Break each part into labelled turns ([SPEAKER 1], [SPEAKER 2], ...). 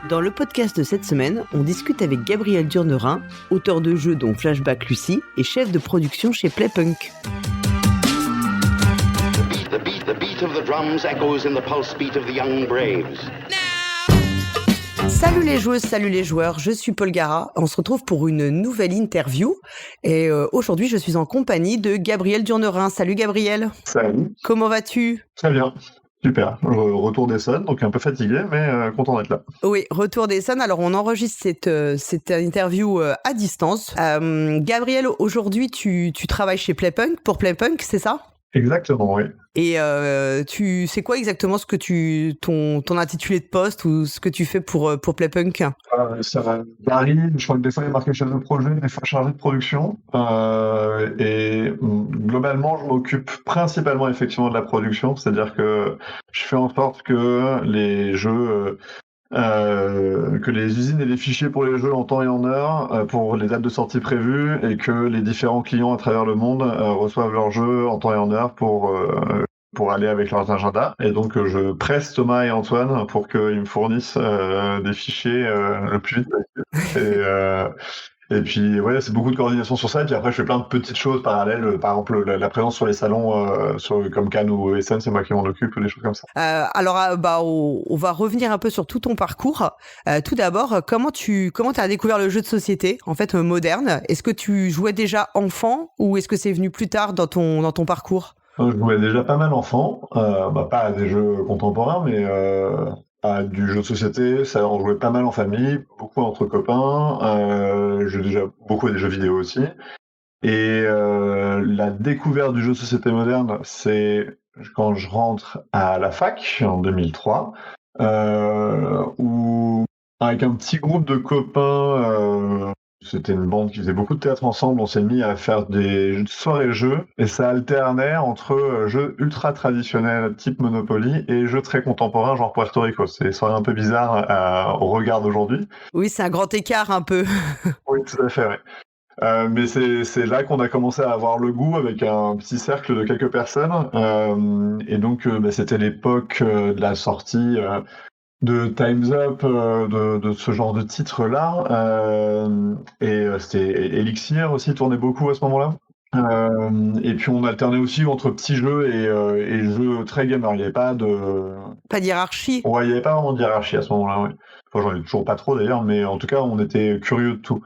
[SPEAKER 1] Dans le podcast de cette semaine, on discute avec Gabriel Durnerin, auteur de jeux dont Flashback Lucy et chef de production chez Playpunk.
[SPEAKER 2] The beat of the drums echoes in the pulse beat of the young braves.
[SPEAKER 1] Salut les joueuses, salut les joueurs, je suis Paul Gara. On se retrouve pour une nouvelle interview et aujourd'hui je suis en compagnie de Gabriel Durnerin. Salut Gabriel.
[SPEAKER 3] Salut.
[SPEAKER 1] Comment vas-tu ?
[SPEAKER 3] Très bien. Super. Retour d'Essonne, donc un peu fatigué, mais content d'être là.
[SPEAKER 1] Oui, retour d'Essonne. Alors, on enregistre cette interview à distance. Gabriel, aujourd'hui, tu travailles chez Playpunk, pour Playpunk, c'est ça ?
[SPEAKER 3] Exactement, oui.
[SPEAKER 1] Et c'est quoi exactement ton intitulé de poste ou ce que tu fais pour Playpunk ?
[SPEAKER 3] Ça varie. Je crois que des fois, il est marqué chef de projet, des fois chargé de production. Globalement, je m'occupe principalement effectivement de la production, c'est-à-dire que je fais en sorte que les jeux, que les usines aient les fichiers pour les jeux en temps et en heure, pour les dates de sortie prévues, et que les différents clients à travers le monde reçoivent leurs jeux en temps et en heure pour aller avec leurs agendas. Et donc, je presse Thomas et Antoine pour qu'ils me fournissent des fichiers le plus vite possible. Et puis, ouais, c'est beaucoup de coordination sur ça. Et puis après, je fais plein de petites choses parallèles. Par exemple, la présence sur les salons comme Cannes ou Essen, c'est moi qui m'en occupe, ou des choses comme ça.
[SPEAKER 1] On va revenir un peu sur tout ton parcours. Tout d'abord, comment t'as découvert le jeu de société, en fait, moderne ? Est-ce que tu jouais déjà enfant ou est-ce que c'est venu plus tard dans ton parcours ?
[SPEAKER 3] Je jouais déjà pas mal enfant. Pas à des jeux contemporains, mais à du jeu de société. Ça, on jouait pas mal en famille, beaucoup entre copains. J'ai déjà beaucoup à des jeux vidéo aussi. Et la découverte du jeu de société moderne, c'est quand je rentre à la fac en 2003, où avec un petit groupe de copains, c'était une bande qui faisait beaucoup de théâtre ensemble, on s'est mis à faire des soirées-jeux, et ça alternait entre jeux ultra traditionnels type Monopoly et jeux très contemporains genre Puerto Rico. C'est des soirées un peu bizarres au regard d'aujourd'hui.
[SPEAKER 1] Oui, c'est un grand écart un peu.
[SPEAKER 3] Oui, tout à fait, oui. Mais c'est là qu'on a commencé à avoir le goût avec un petit cercle de quelques personnes. Et donc, c'était l'époque de la sortie de Time's Up, de ce genre de titres-là. C'était Elixir aussi tournait beaucoup à ce moment-là. Et puis on alternait aussi entre petits jeux et jeux très gamer. Il n'y avait pas de...
[SPEAKER 1] Pas de hiérarchie.
[SPEAKER 3] Ouais, il n'y avait pas vraiment de hiérarchie à ce moment-là, oui. Enfin, j'en ai toujours pas trop d'ailleurs, mais en tout cas, on était curieux de tout.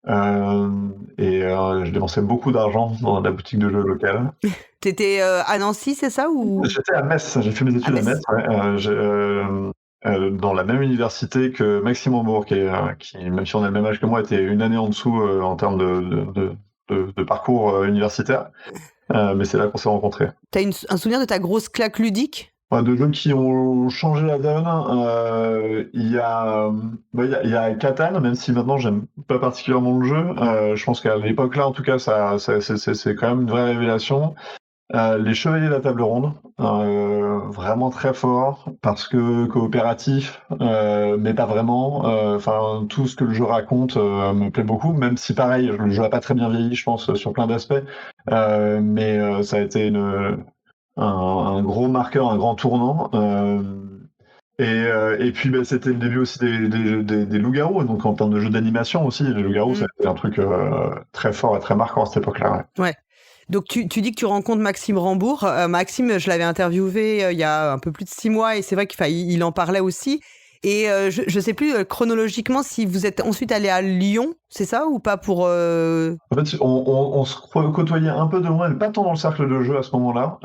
[SPEAKER 3] Je dépensais beaucoup d'argent dans la boutique de jeux locale.
[SPEAKER 1] T'étais à Nancy, c'est ça ou...
[SPEAKER 3] J'étais à Metz, j'ai fait mes études à Metz, dans la même université que Maxime Rambourg, qui, même si on a le même âge que moi, était une année en dessous en termes de parcours universitaire. Mais c'est là qu'on s'est rencontrés.
[SPEAKER 1] T'as un souvenir de ta grosse claque ludique ?
[SPEAKER 3] De jeux qui ont changé la donne, il y a Catan, même si maintenant j'aime pas particulièrement le jeu. Je pense qu'à l'époque là, en tout cas, c'est quand même une vraie révélation. Les Chevaliers de la Table Ronde, vraiment très fort parce que coopératif, mais pas vraiment. Enfin, tout ce que le jeu raconte me plaît beaucoup, même si pareil, le jeu a pas très bien vieilli, je pense, sur plein d'aspects. Mais ça a été un gros marqueur, un grand tournant. Et puis c'était le début aussi des loups-garous, donc en termes de jeux d'animation aussi, les loups-garous, ça a été un truc très fort et très marquant à cette époque-là.
[SPEAKER 1] Ouais. Donc tu dis que tu rencontres Maxime Rambourg. Maxime, je l'avais interviewé il y a un peu plus de 6 mois et c'est vrai qu'il en parlait aussi. Et je sais plus chronologiquement si vous êtes ensuite allé à Lyon, c'est ça ou pas pour...
[SPEAKER 3] En fait, on se côtoyait un peu de loin, mais pas tant dans le cercle de jeu à ce moment-là.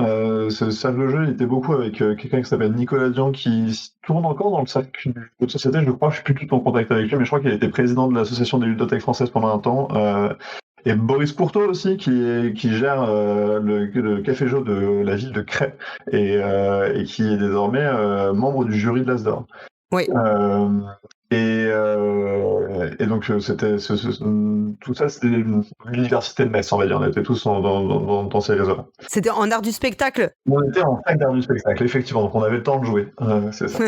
[SPEAKER 3] Ce cercle de jeu, il était beaucoup avec quelqu'un qui s'appelle Nicolas Dian, qui tourne encore dans le cercle du jeu de société. Je crois, je suis plus du tout en contact avec lui, mais je crois qu'il a été président de l'association des ludothèques françaises pendant un temps. Et Boris Courteau aussi, qui gère le café jeu de la ville de Cray et qui est désormais membre du jury de l'Asdor.
[SPEAKER 1] Oui.
[SPEAKER 3] Et donc c'était tout ça, c'était l'université de Metz, on va dire. On était tous dans ces réseaux-là.
[SPEAKER 1] C'était en art du spectacle.
[SPEAKER 3] On était en fac d'art du spectacle, effectivement. Donc on avait le temps de jouer. C'est ça.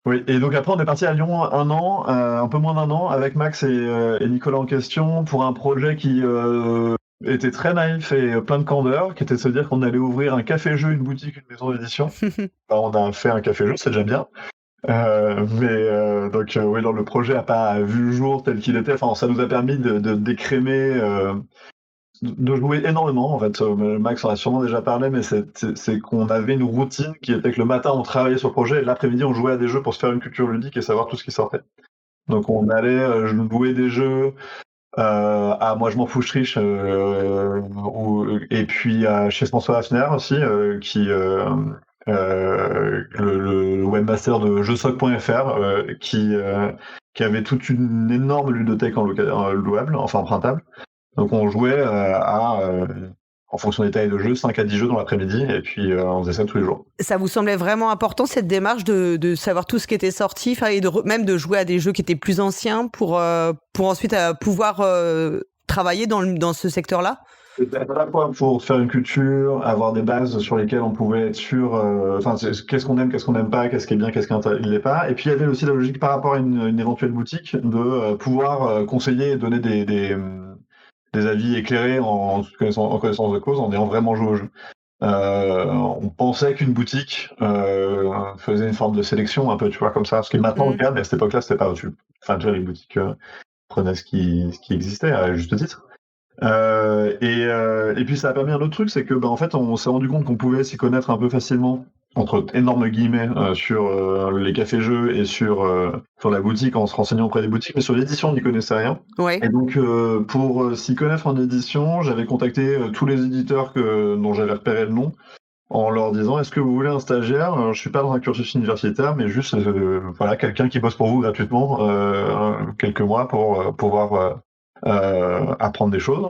[SPEAKER 3] Oui. Et donc après on est parti à Lyon un an, un peu moins d'1 an, avec Max et Nicolas en question pour un projet qui était très naïf et plein de candeur, qui était de se dire qu'on allait ouvrir un café-jeu, une boutique, une maison d'édition. On a fait un café-jeu, c'est déjà bien. Donc oui, non, le projet n'a pas vu le jour tel qu'il était. Enfin, ça nous a permis de décrémer, de jouer énormément. En fait, Max en a sûrement déjà parlé, mais c'est qu'on avait une routine qui était que le matin on travaillait sur le projet et l'après-midi on jouait à des jeux pour se faire une culture ludique et savoir tout ce qui sortait. Donc on allait jouer des jeux. Moi je m'en fous, je triche. Et puis chez François Hafner aussi, le webmaster de jeusoc.fr, qui avait toute une énorme ludothèque louable, enfin empruntable. Donc on jouait en fonction des tailles de jeu, 5 à 10 jeux dans l'après-midi, et puis on faisait ça tous les jours.
[SPEAKER 1] Ça vous semblait vraiment important, cette démarche de savoir tout ce qui était sorti, et même de jouer à des jeux qui étaient plus anciens pour ensuite pouvoir travailler dans ce secteur-là?
[SPEAKER 3] C'était à la fois pour faire une culture, avoir des bases sur lesquelles on pouvait être sûr, qu'est-ce qu'on aime, qu'est-ce qu'on n'aime pas, qu'est-ce qui est bien, qu'est-ce qui n'est pas. Et puis il y avait aussi la logique par rapport à une éventuelle boutique de pouvoir conseiller et donner des avis éclairés en connaissance de cause, en ayant vraiment joué au jeu. On pensait qu'une boutique faisait une forme de sélection un peu, tu vois, comme ça, ce qui est maintenant le cas, mais à cette époque-là, c'était pas tu vois, les boutiques prenaient ce qui existait à juste titre. Et puis ça a permis un autre truc, c'est que en fait on s'est rendu compte qu'on pouvait s'y connaître un peu facilement, entre énormes guillemets, sur les cafés-jeux et sur la boutique, en se renseignant auprès des boutiques, mais sur l'édition on n'y connaissait rien.
[SPEAKER 1] Ouais.
[SPEAKER 3] Et donc pour s'y connaître en édition, j'avais contacté tous les éditeurs dont j'avais repéré le nom, en leur disant: est-ce que vous voulez un stagiaire? Je suis pas dans un cursus universitaire, mais juste voilà, quelqu'un qui bosse pour vous gratuitement quelques mois pour pouvoir apprendre des choses.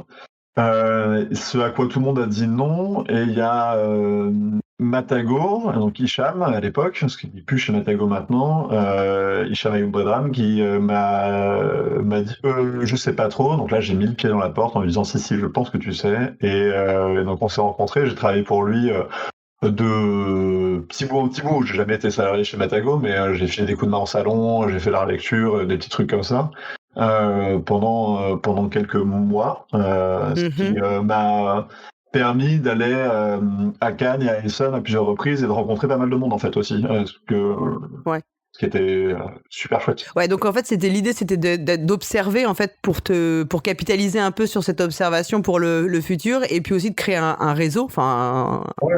[SPEAKER 3] Ce à quoi tout le monde a dit non, et il y a Matago, donc Hicham à l'époque, parce qu'il n'est plus chez Matago maintenant, Hicham Ayoub Bredram, qui m'a dit je sais pas trop. Donc là j'ai mis le pied dans la porte en lui disant si je pense que tu sais, et donc on s'est rencontrés, j'ai travaillé pour lui de petit bout en petit bout. J'ai jamais été salarié chez Matago, mais j'ai fait des coups de main en salon, j'ai fait la relecture, des petits trucs comme ça pendant quelques mois, ce qui m'a permis d'aller à Cannes et à Essen à plusieurs reprises et de rencontrer pas mal de monde en fait aussi, ce qui était super chouette.
[SPEAKER 1] Ouais, donc en fait l'idée c'était d'observer en fait pour capitaliser un peu sur cette observation pour le futur, et puis aussi de créer un réseau.
[SPEAKER 3] Ouais,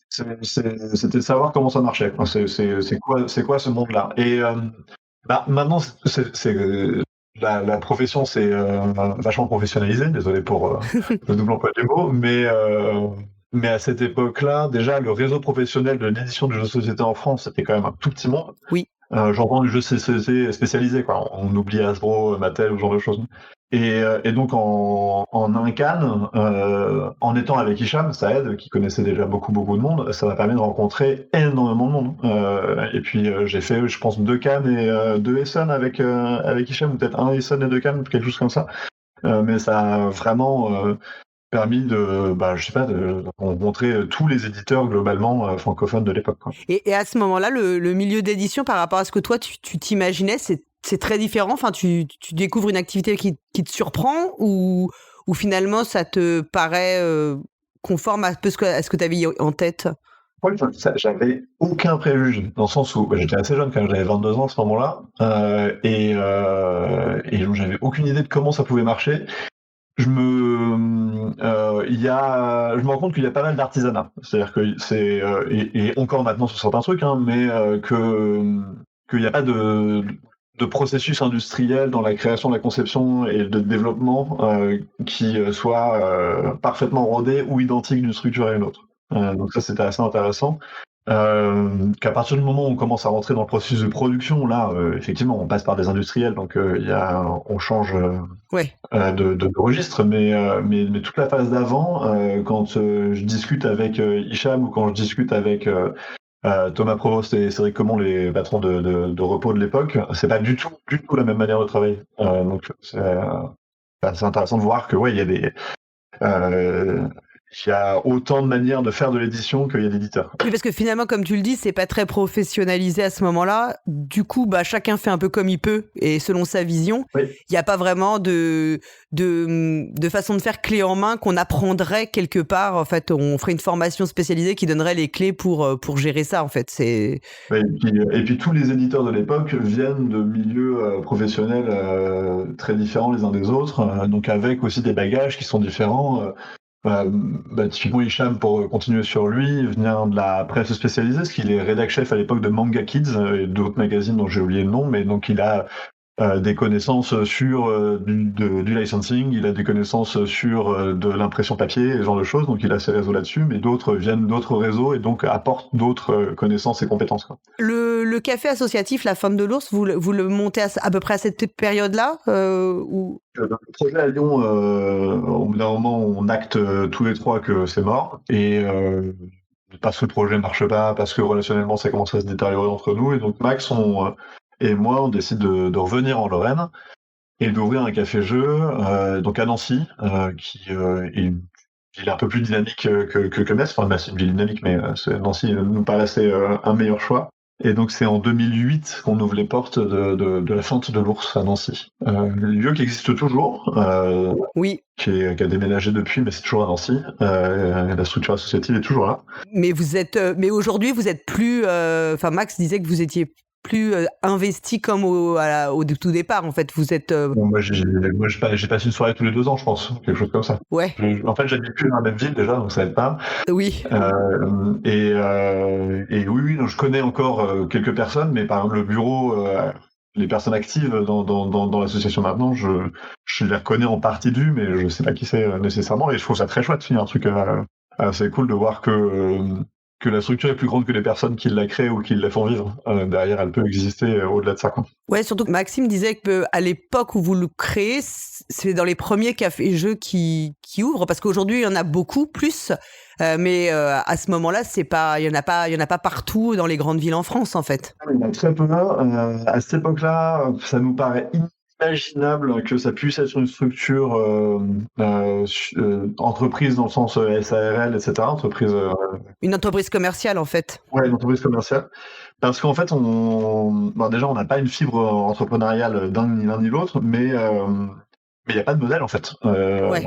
[SPEAKER 3] c'était de savoir comment ça marchait, quoi. C'est quoi ce monde-là. Et maintenant la profession s'est vachement professionnalisée, désolé pour le double emploi du mot, mais à cette époque-là, déjà, le réseau professionnel de l'édition du jeu de société en France, c'était quand même un tout petit monde.
[SPEAKER 1] Oui.
[SPEAKER 3] J'entends du jeu spécialisé, quoi. On oublie Hasbro, Mattel, ou ce genre de choses. Et donc en un Cannes, en étant avec Hicham, ça aide, qui connaissait déjà beaucoup de monde, ça m'a permis de rencontrer énormément de monde. Et puis j'ai fait, je pense, 2 Cannes et 2 Essen avec Hicham, ou peut-être 1 Essen et 2 Cannes, quelque chose comme ça. Mais ça a vraiment permis de rencontrer tous les éditeurs globalement francophones de l'époque, quoi.
[SPEAKER 1] Et à ce moment-là, le milieu d'édition par rapport à ce que toi tu t'imaginais, c'est très différent. Tu découvres une activité qui te surprend, ou finalement ça te paraît conforme à ce que tu avais en tête?
[SPEAKER 3] Ouais, j'avais aucun préjugé, dans le sens où j'étais assez jeune quand j'avais 22 ans à ce moment-là, et donc j'avais aucune idée de comment ça pouvait marcher. Je me rends compte qu'il y a pas mal d'artisanat, c'est-à-dire que et encore maintenant sur certains trucs, mais qu'il n'y a pas de processus industriel dans la création, la conception et le développement qui soit parfaitement rodé ou identique d'une structure à une autre. Donc ça, c'était assez intéressant. Qu'à partir du moment où on commence à rentrer dans le processus de production, là, effectivement, on passe par des industriels, donc on change de registre, mais toute la phase d'avant, quand je discute avec Hicham, ou quand je discute avec Thomas Provost et Cédric Comon, les patrons de repos de l'époque, c'est pas du tout la même manière de travailler. Donc c'est intéressant de voir que il y a il y a autant de manières de faire de l'édition qu'il y a d'éditeurs.
[SPEAKER 1] Oui, parce que finalement, comme tu le dis, c'est pas très professionnalisé à ce moment-là. Du coup, chacun fait un peu comme il peut et selon sa vision.
[SPEAKER 3] Oui.
[SPEAKER 1] Il n'y a pas vraiment de façon de faire clé en main qu'on apprendrait quelque part. En fait, on ferait une formation spécialisée qui donnerait les clés pour gérer ça. En fait, c'est.
[SPEAKER 3] Ouais, et puis tous les éditeurs de l'époque viennent de milieux professionnels très différents les uns des autres, donc avec aussi des bagages qui sont différents. Typiquement Hicham, pour continuer sur lui, vient de la presse spécialisée, parce qu'il est rédac chef à l'époque de Manga Kids et d'autres magazines dont j'ai oublié le nom, mais donc il a des connaissances sur du licensing, il a des connaissances sur de l'impression papier, et ce genre de choses, donc il a ses réseaux là-dessus, mais d'autres viennent d'autres réseaux et donc apportent d'autres connaissances et compétences, quoi.
[SPEAKER 1] Le café associatif, la Fente de l'Ours, vous le montez à peu près à cette période-là ou...
[SPEAKER 3] Le projet à Lyon, au bout d'un moment, on acte tous les trois que c'est mort, et parce que le projet ne marche pas, parce que relationnellement ça commence à se détériorer entre nous, et donc Max et moi on décide de revenir en Lorraine et d'ouvrir un café-jeu donc à Nancy, qui il est un peu plus dynamique que Metz, enfin Metz il est dynamique, mais Nancy nous paraissait un meilleur choix. Et donc c'est en 2008 qu'on ouvre les portes de la Fente de l'Ours à Nancy. Lieu qui existe toujours,
[SPEAKER 1] Oui.
[SPEAKER 3] qui a déménagé depuis, mais c'est toujours à Nancy. La structure associative est toujours là.
[SPEAKER 1] Mais mais aujourd'hui vous êtes plus. Max disait que vous étiez plus investi comme au tout départ. En fait, vous êtes.
[SPEAKER 3] Bon, moi j'ai passé une soirée tous les 2 ans, je pense, quelque chose comme ça.
[SPEAKER 1] Ouais.
[SPEAKER 3] En fait, j'habite plus dans la même ville déjà, donc ça aide pas.
[SPEAKER 1] Oui.
[SPEAKER 3] Et oui, je connais encore quelques personnes, mais par exemple le bureau, les personnes actives dans l'association maintenant, je les reconnais en partie d'eux, mais je sais pas qui c'est nécessairement. Et je trouve ça très chouette, c'est un truc assez cool de voir que la structure est plus grande que les personnes qui la créent ou qui la font vivre. Derrière, elle peut exister au-delà de ça, quoi.
[SPEAKER 1] Ouais, surtout que Maxime disait qu'à l'époque où vous le créez, c'est dans les premiers cafés-jeux qui ouvrent, parce qu'aujourd'hui, il y en a beaucoup plus, mais à ce moment-là, il y en a pas partout dans les grandes villes en France, en fait.
[SPEAKER 3] Il y en a très peu. À cette époque-là, ça nous paraît imaginable que ça puisse être une structure entreprise dans le sens SARL, etc.
[SPEAKER 1] Une entreprise commerciale, en fait.
[SPEAKER 3] Ouais, une entreprise commerciale. Parce qu'en fait, déjà, on n'a pas une fibre entrepreneuriale d'un ni l'un ni l'autre, mais il n'y a pas de modèle, en fait.
[SPEAKER 1] Ouais.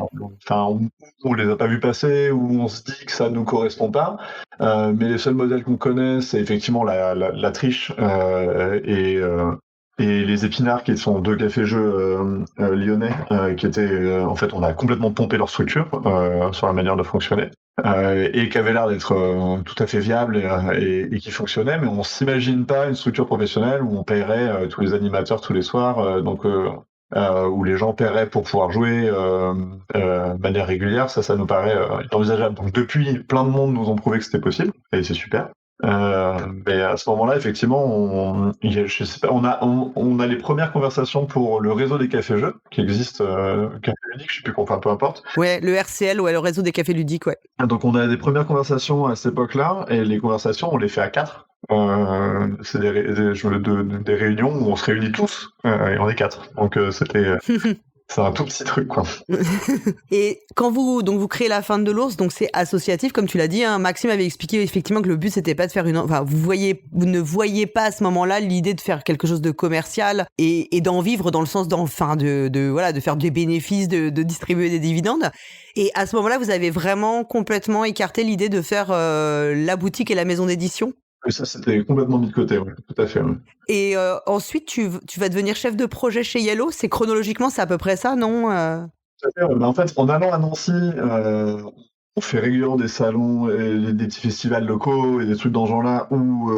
[SPEAKER 3] Enfin, on les a pas vus passer, ou on se dit que ça nous correspond pas. Mais les seuls modèles qu'on connaît, c'est effectivement la Triche et les Épinards, qui sont 2 cafés-jeux lyonnais, qui étaient, en fait, on a complètement pompé leur structure sur la manière de fonctionner, et qui avait l'air d'être tout à fait viable et qui fonctionnait, mais on s'imagine pas une structure professionnelle où on paierait tous les animateurs tous les soirs, où les gens paieraient pour pouvoir jouer de manière régulière. Ça nous paraît inenvisageable. Donc depuis, plein de monde nous ont prouvé que c'était possible, et c'est super. Mais à ce moment-là, effectivement, je sais pas, on a les premières conversations pour le réseau des cafés-jeux qui existe, Café Ludique, je sais plus, enfin peu importe.
[SPEAKER 1] Ouais, le RCL, ouais, le réseau des cafés ludiques, ouais.
[SPEAKER 3] Donc on a des premières conversations à cette époque-là, et les conversations, on les fait à 4. C'est des réunions où on se réunit tous, et on est 4. Donc c'est un tout petit truc, quoi.
[SPEAKER 1] Et quand vous créez la Fente de l'Ours, donc c'est associatif, comme tu l'as dit, hein, Maxime avait expliqué effectivement que le but c'était pas de faire vous ne voyez pas à ce moment-là l'idée de faire quelque chose de commercial et d'en vivre dans le sens de faire des bénéfices, de distribuer des dividendes. Et à ce moment-là, vous avez vraiment complètement écarté l'idée de faire la boutique et la maison d'édition.
[SPEAKER 3] Et ça, c'était complètement mis de côté, ouais, tout à fait. Ouais.
[SPEAKER 1] Et ensuite, tu vas devenir chef de projet chez Yellow. C'est chronologiquement, c'est à peu près ça, non
[SPEAKER 3] Tout à fait, ouais. En fait, en allant à Nancy, on fait régulièrement des salons, et des petits festivals locaux et des trucs dans ce genre-là où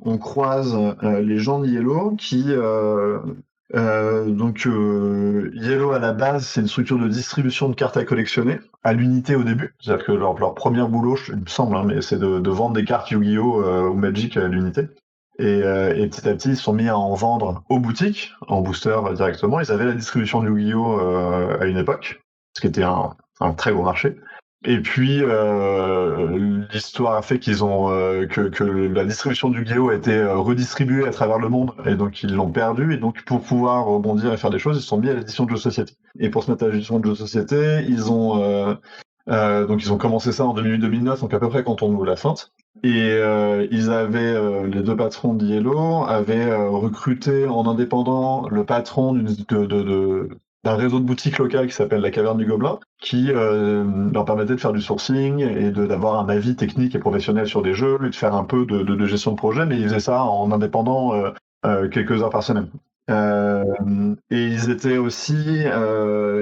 [SPEAKER 3] on croise les gens de Yellow qui... Yellow à la base, c'est une structure de distribution de cartes à collectionner à l'unité au début. C'est-à-dire que leur premier boulot, il me semble, hein, mais c'est de vendre des cartes Yu-Gi-Oh ou Magic à l'unité. Et petit à petit, ils se sont mis à en vendre aux boutiques, en booster directement. Ils avaient la distribution de Yu-Gi-Oh à une époque, ce qui était un très gros marché. Et puis l'histoire a fait qu'ils ont que la distribution du Yu-Gi-Oh a été redistribuée à travers le monde, et donc ils l'ont perdu. Et donc pour pouvoir rebondir et faire des choses, ils se sont mis à l'édition de jeux de société. Et pour se mettre à l'édition de jeux de société, ils ont Donc ils ont commencé ça en 2008-2009, donc à peu près quand on ouvre la feinte. Et ils avaient, les deux patrons de Yellow avaient recruté en indépendant le patron d'un réseau de boutiques locales qui s'appelle la Caverne du Gobelin, qui leur permettait de faire du sourcing et d'avoir un avis technique et professionnel sur des jeux, et de faire un peu de gestion de projet, mais ils faisaient ça en indépendant quelques heures par semaine. Et ils étaient aussi,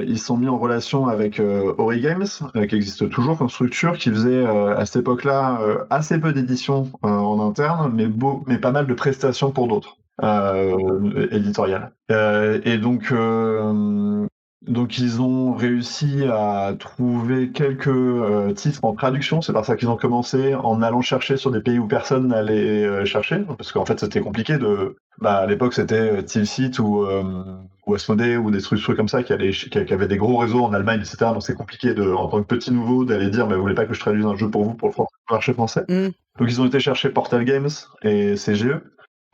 [SPEAKER 3] ils sont mis en relation avec Ori Games, qui existe toujours comme structure, qui faisait à cette époque-là assez peu d'éditions en interne, mais pas mal de prestations pour d'autres éditoriales. Et donc ils ont réussi à trouver quelques titres en traduction. C'est par ça qu'ils ont commencé, en allant chercher sur des pays où personne n'allait chercher, parce qu'en fait c'était compliqué à l'époque c'était Tilsit ou Asmodee ou des trucs comme ça qui avaient des gros réseaux en Allemagne, etc. Donc c'est compliqué en tant que petit nouveau d'aller dire mais vous voulez pas que je traduise un jeu pour vous pour le marché français. Donc ils ont été chercher Portal Games et CGE.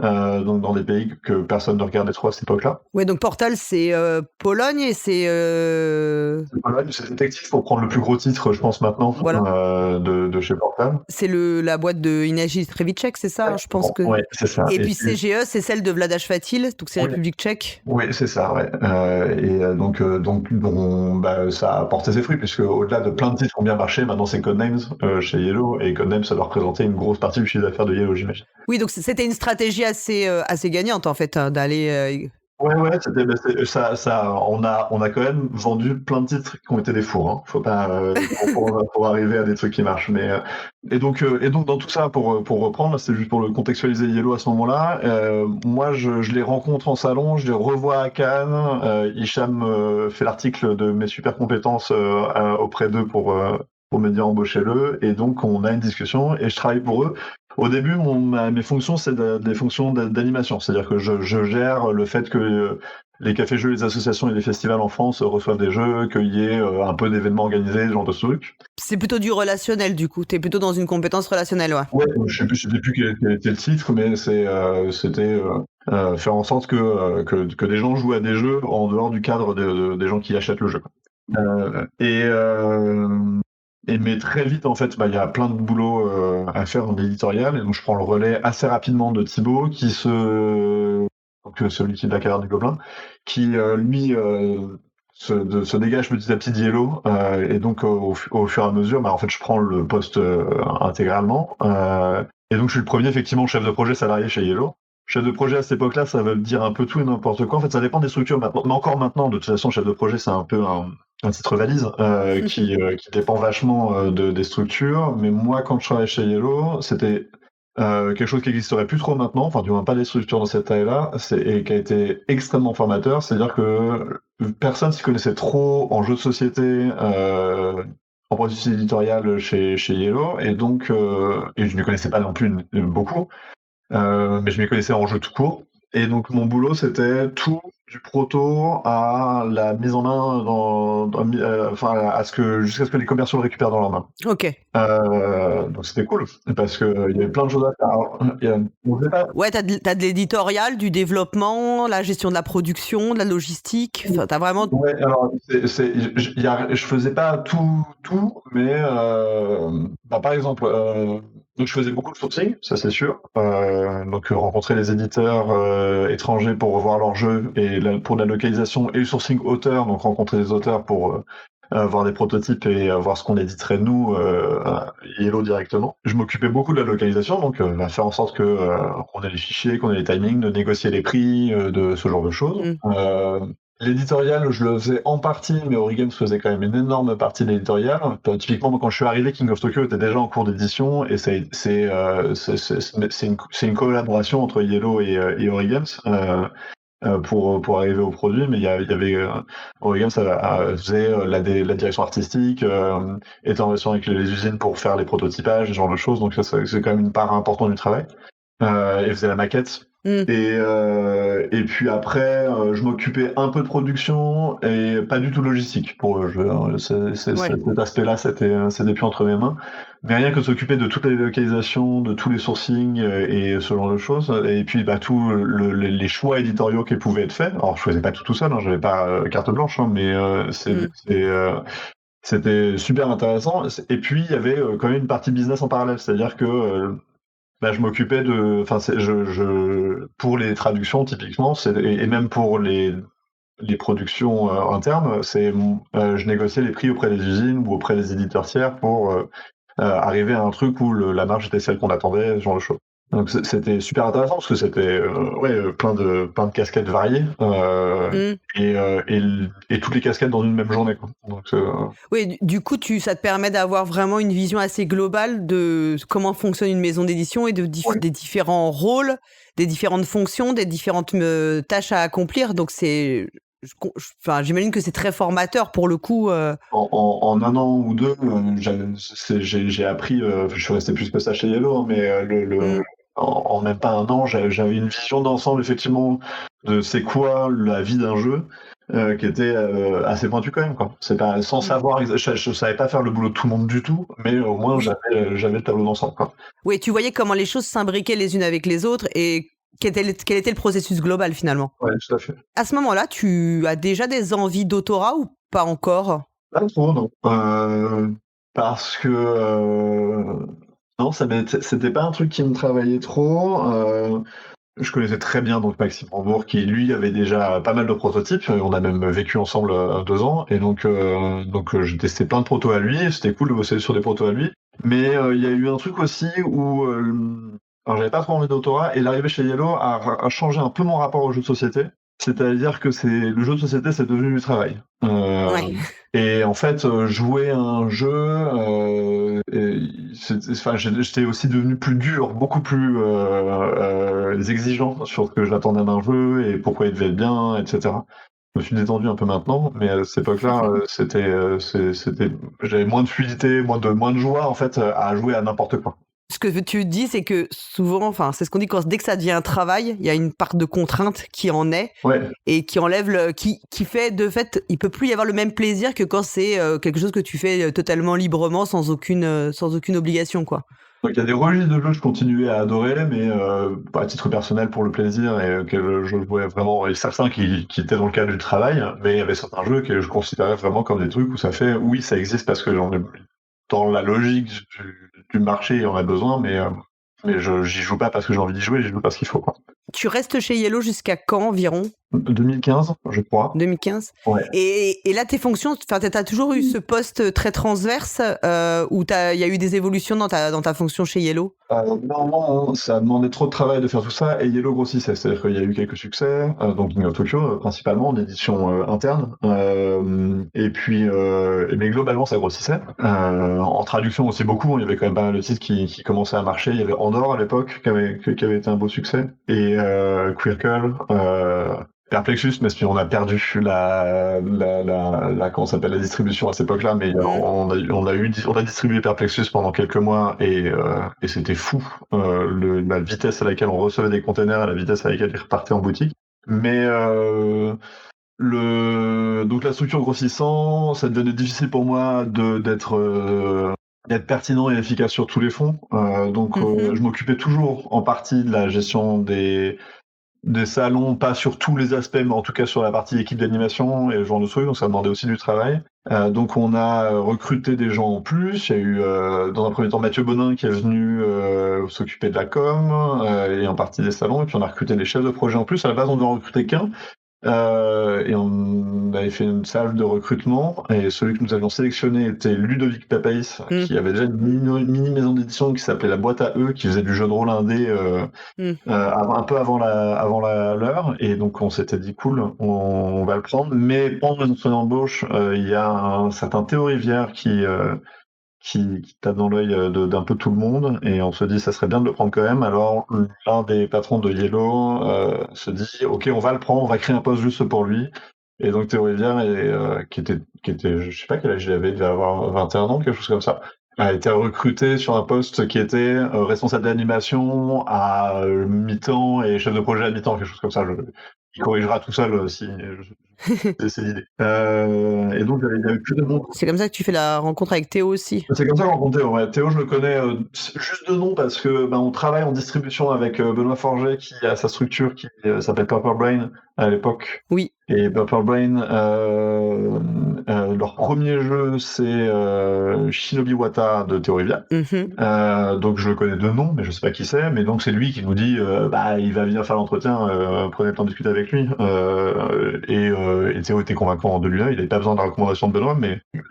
[SPEAKER 3] Donc dans des pays que personne ne regardait trop à cette époque-là.
[SPEAKER 1] Ouais, donc Portal, c'est Pologne et c'est...
[SPEAKER 3] Pologne, c'est Detective pour prendre le plus gros titre, je pense, maintenant, de chez Portal.
[SPEAKER 1] C'est la boîte de Inaji Trevicek, c'est ça, je pense que...
[SPEAKER 3] Ouais, c'est ça.
[SPEAKER 1] Et puis CGE, c'est celle de Vladash Fatil, donc c'est République tchèque.
[SPEAKER 3] Oui, c'est ça, ouais. Donc ça a porté ses fruits, puisque au-delà de plein de titres qui ont bien marché, maintenant c'est Codenames chez Yellow, et Codenames, ça doit représenter une grosse partie du chiffre d'affaires de Yellow, j'imagine.
[SPEAKER 1] Oui, donc c'était une stratégie assez gagnante, en fait, d'aller...
[SPEAKER 3] Ouais, on a quand même vendu plein de titres qui ont été des fours, hein. Faut pas pour arriver à des trucs qui marchent. Mais et donc dans tout ça, pour reprendre, c'est juste pour le contextualiser Yellow à ce moment-là. Moi, je les rencontre en salon, je les revois à Cannes. Hicham fait l'article de mes super compétences auprès d'eux pour me dire embauchez-le, et donc on a une discussion et je travaille pour eux. Au début, mes fonctions, c'est des fonctions d'animation, c'est-à-dire que je gère le fait que les cafés-jeux, les associations et les festivals en France reçoivent des jeux, qu'il y ait un peu d'événements organisés, ce genre de trucs.
[SPEAKER 1] C'est plutôt du relationnel, du coup. T'es plutôt dans une compétence relationnelle, ouais.
[SPEAKER 3] Ouais, je sais plus quel était le titre, mais c'était faire en sorte que des gens jouent à des jeux en dehors du cadre des gens qui achètent le jeu. Mais très vite, en fait, il y a plein de boulot à faire en éditorial, et donc je prends le relais assez rapidement de Thibaut, donc celui qui est de la Caverne du Gobelin, qui lui se dégage petit à petit d'Yellow, et donc au fur et à mesure, en fait, je prends le poste intégralement, et donc je suis le premier effectivement chef de projet salarié chez Yellow. Chef de projet à cette époque-là, ça veut dire un peu tout et n'importe quoi. En fait, ça dépend des structures maintenant. Mais encore maintenant, de toute façon, chef de projet, c'est un peu un titre valise qui dépend vachement des structures. Mais moi, quand je travaillais chez Yellow, c'était quelque chose qui n'existerait plus trop maintenant, enfin du moins pas des structures dans cette taille-là, et qui a été extrêmement formateur. C'est-à-dire que personne s'y connaissait trop en jeu de société, en processus éditorial chez Yellow, et donc et je ne connaissais pas non plus beaucoup. Mais je m'y connaissais en jeu tout court. Et donc mon boulot, c'était tout du proto à la mise en main jusqu'à ce que les commerciaux le récupèrent dans leurs mains.
[SPEAKER 1] Ok.
[SPEAKER 3] Donc c'était cool, parce qu'il y avait plein de choses à faire.
[SPEAKER 1] Ouais, t'as de l'éditorial, du développement, la gestion de la production, de la logistique. Enfin, t'as vraiment...
[SPEAKER 3] Ouais, alors je faisais pas tout, mais par exemple, donc je faisais beaucoup de sourcing, ça c'est sûr. Donc rencontrer les éditeurs étrangers pour revoir leurs jeux, et pour la localisation, et le sourcing auteur, donc rencontrer les auteurs pour voir des prototypes et voir ce qu'on éditerait nous à Yellow directement. Je m'occupais beaucoup de la localisation, donc faire en sorte qu'on ait les fichiers, qu'on ait les timings, de négocier les prix, de ce genre de choses. L'éditorial, je le faisais en partie, mais Ori Games faisait quand même une énorme partie de l'éditorial. Typiquement, quand je suis arrivé, King of Tokyo était déjà en cours d'édition, et c'est une collaboration entre Yellow et Ori Games pour arriver au produit. Mais il y avait Ori Games faisait la direction artistique, était en relation avec les usines pour faire les prototypages, ce genre de choses. Donc ça, c'est quand même une part importante du travail. Et faisait la maquette. Et puis après, je m'occupais un peu de production et pas du tout logistique pour le jeu. Cet aspect-là, c'était plus entre mes mains. Mais rien que s'occuper de toutes les localisations, de tous les sourcings et ce genre de choses. Et puis tous les choix éditoriaux qui pouvaient être faits. Alors je faisais pas tout seul, hein, j'avais pas carte blanche, hein, mais c'était super intéressant. Et puis, il y avait quand même une partie business en parallèle. C'est-à-dire que je m'occupais de. Enfin, pour les traductions, typiquement, et même pour les productions internes, je négociais les prix auprès des usines ou auprès des éditeurs tiers pour arriver à un truc où la marge était celle qu'on attendait, ce genre de choses. Donc c'était super intéressant parce que c'était plein de casquettes variées et toutes les casquettes dans une même journée, quoi. Donc,
[SPEAKER 1] Oui, du coup, ça te permet d'avoir vraiment une vision assez globale de comment fonctionne une maison d'édition et des différents rôles, des différentes fonctions, des différentes tâches à accomplir. Donc j'imagine que c'est très formateur pour le coup.
[SPEAKER 3] En un an ou deux, j'ai appris, je suis resté plus que ça chez Yellow, hein, mais en même pas un an, j'avais une vision d'ensemble, effectivement, de c'est quoi la vie d'un jeu, qui était assez pointue quand même, quoi. C'est pas, sans savoir, je savais pas faire le boulot de tout le monde du tout, mais au moins j'avais le tableau d'ensemble, quoi.
[SPEAKER 1] Oui, tu voyais comment les choses s'imbriquaient les unes avec les autres et quel était le processus global finalement.
[SPEAKER 3] Ouais, tout à fait.
[SPEAKER 1] À ce moment-là, tu as déjà des envies d'autorat ou pas encore?
[SPEAKER 3] Pas trop, non. Parce que non, c'était pas un truc qui me travaillait trop. Je connaissais très bien donc Maxime Rambourg, qui lui avait déjà pas mal de prototypes. On a même vécu ensemble 2 ans, et donc j'ai testé plein de protos à lui. C'était cool de bosser sur des protos à lui. Mais il y a eu un truc aussi où alors j'avais pas trop envie d'autorat, et l'arrivée chez Yellow a changé un peu mon rapport au jeu de société. C'est-à-dire que le jeu de société, c'est devenu du travail.
[SPEAKER 1] Ouais.
[SPEAKER 3] Et en fait, jouer à un jeu, j'étais aussi devenu plus dur, beaucoup plus exigeant sur ce que j'attendais d'un jeu et pourquoi il devait être bien, etc. Je me suis détendu un peu maintenant, mais à cette époque-là, j'avais moins de fluidité, moins de joie en fait à jouer à n'importe quoi.
[SPEAKER 1] Ce que tu dis, c'est que souvent, enfin, c'est ce qu'on dit dès que ça devient un travail, il y a une part de contrainte qui en est et qui enlève qui fait de fait, il peut plus y avoir le même plaisir que quand c'est quelque chose que tu fais totalement librement, sans aucune obligation, quoi.
[SPEAKER 3] Donc il y a des registres de jeux que je continuais à adorer, mais à titre personnel pour le plaisir et que je jouais vraiment, et certains qui étaient dans le cadre du travail, mais il y avait certains jeux que je considérais vraiment comme des trucs où ça existe parce que dans la logique du marché, on a besoin, mais j'y joue pas parce que j'ai envie d'y jouer, j'y joue parce qu'il faut, quoi.
[SPEAKER 1] Tu restes chez Yellow jusqu'à quand environ?
[SPEAKER 3] 2015, je crois.
[SPEAKER 1] 2015.
[SPEAKER 3] Ouais.
[SPEAKER 1] Et là, tes fonctions, t'as toujours eu ce poste très transverse où il y a eu des évolutions dans ta fonction chez Yellow?
[SPEAKER 3] Non, ça a demandé trop de travail de faire tout ça, et Yellow grossissait. C'est-à-dire qu'il y a eu quelques succès, donc King of Tokyo principalement en édition interne, et puis mais globalement ça grossissait. En traduction aussi beaucoup, il y avait quand même pas mal de titres qui commençaient à marcher. Il y avait Andorre à l'époque qui avait été un beau succès, et Quirkle, Perplexus, mais on a perdu comment s'appelle, la distribution à cette époque-là, mais on a distribué Perplexus pendant quelques mois, et c'était fou, la vitesse à laquelle on recevait des containers et la vitesse à laquelle ils repartaient en boutique. Mais donc la structure grossissant, ça devenait difficile pour moi d'être pertinent et efficace sur tous les fronts. Donc je m'occupais toujours en partie de la gestion des salons, pas sur tous les aspects, mais en tout cas sur la partie équipe d'animation et ce genre de trucs, donc ça demandait aussi du travail. Donc on a recruté des gens en plus. Il y a eu dans un premier temps Mathieu Bonin qui est venu s'occuper de la com et en partie des salons, et puis on a recruté des chefs de projet en plus. À la base on devait en recruter qu'un, et on avait fait une salve de recrutement, et celui que nous avions sélectionné était Ludovic Papaïs, qui avait déjà une mini maison d'édition qui s'appelait La Boîte à Eux, qui faisait du jeu de rôle indé un peu avant l'heure, et donc on s'était dit cool, on va le prendre. Mais pendant notre embauche, il y a un certain Théo Rivière qui tape dans l'œil d'un peu tout le monde, et on se dit ça serait bien de le prendre quand même. Alors l'un des patrons de Yellow se dit ok, on va le prendre, on va créer un poste juste pour lui. Et donc Théo Rivière, qui était je sais pas quel âge il avait, il devait avoir 21 ans, quelque chose comme ça, a été recruté sur un poste qui était responsable d'animation à mi-temps et chef de projet à mi-temps, quelque chose comme ça. Il corrigera tout seul si C'est l'idée. Et donc il y avait plus de monde.
[SPEAKER 1] C'est comme ça que tu fais la rencontre avec Théo aussi.
[SPEAKER 3] C'est comme ça qu'on rencontre Théo. Ouais. Théo, je le connais juste de nom parce que on travaille en distribution avec Benoît Forget qui a sa structure qui s'appelle Purple Brain à l'époque.
[SPEAKER 1] Oui.
[SPEAKER 3] Et Purple Brain, leur premier jeu, c'est Shinobi Wata de Théo Rivia. Donc je le connais de nom, mais je sais pas qui c'est. Mais donc c'est lui qui nous dit, il va venir faire l'entretien, prenez le temps de discuter avec lui. Et Théo était convaincant de lui-là, il n'avait pas besoin de la recommandation de Benoît,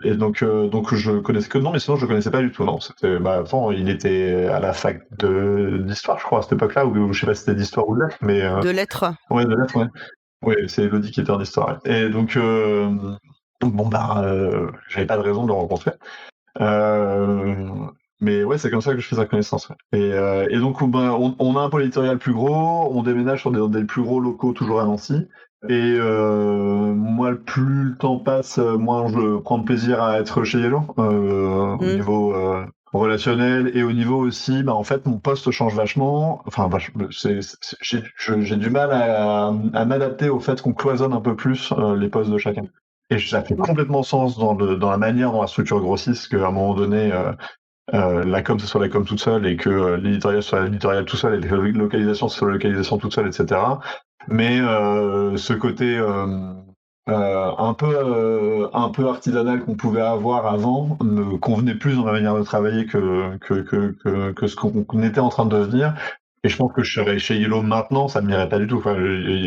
[SPEAKER 3] et donc je connaissais que de nom, mais sinon je le connaissais pas du tout. Non, c'était, il était à la fac d'histoire, je crois, à cette époque-là, ou je sais pas si c'était d'histoire ou de lettres, mais
[SPEAKER 1] de lettres.
[SPEAKER 3] Ouais, de lettres, ouais. Oui, c'est Elodie qui était en histoire. Et donc, j'avais pas de raison de le rencontrer. Mais ouais, c'est comme ça que je fais sa connaissance. Ouais. Et donc, on a un pôle éditorial plus gros, on déménage sur des plus gros locaux, toujours à Nancy. Et moi, plus le temps passe, moins je prends de plaisir à être chez Yellow, au niveau relationnel et au niveau aussi, en fait, mon poste change vachement. Enfin, j'ai du mal à m'adapter au fait qu'on cloisonne un peu plus les postes de chacun. Et ça fait complètement sens dans la manière dont la structure grossisse, qu'à un moment donné, la com, ce soit la com toute seule, et que l'éditorial soit l'éditorial tout seul, et la localisation, ce soit la localisation toute seule, etc. Mais ce côté un peu artisanal qu'on pouvait avoir avant me convenait plus dans ma manière de travailler que ce qu'on était en train de devenir. Et je pense que je serais chez Yellow maintenant, ça ne m'irait pas du tout. Enfin,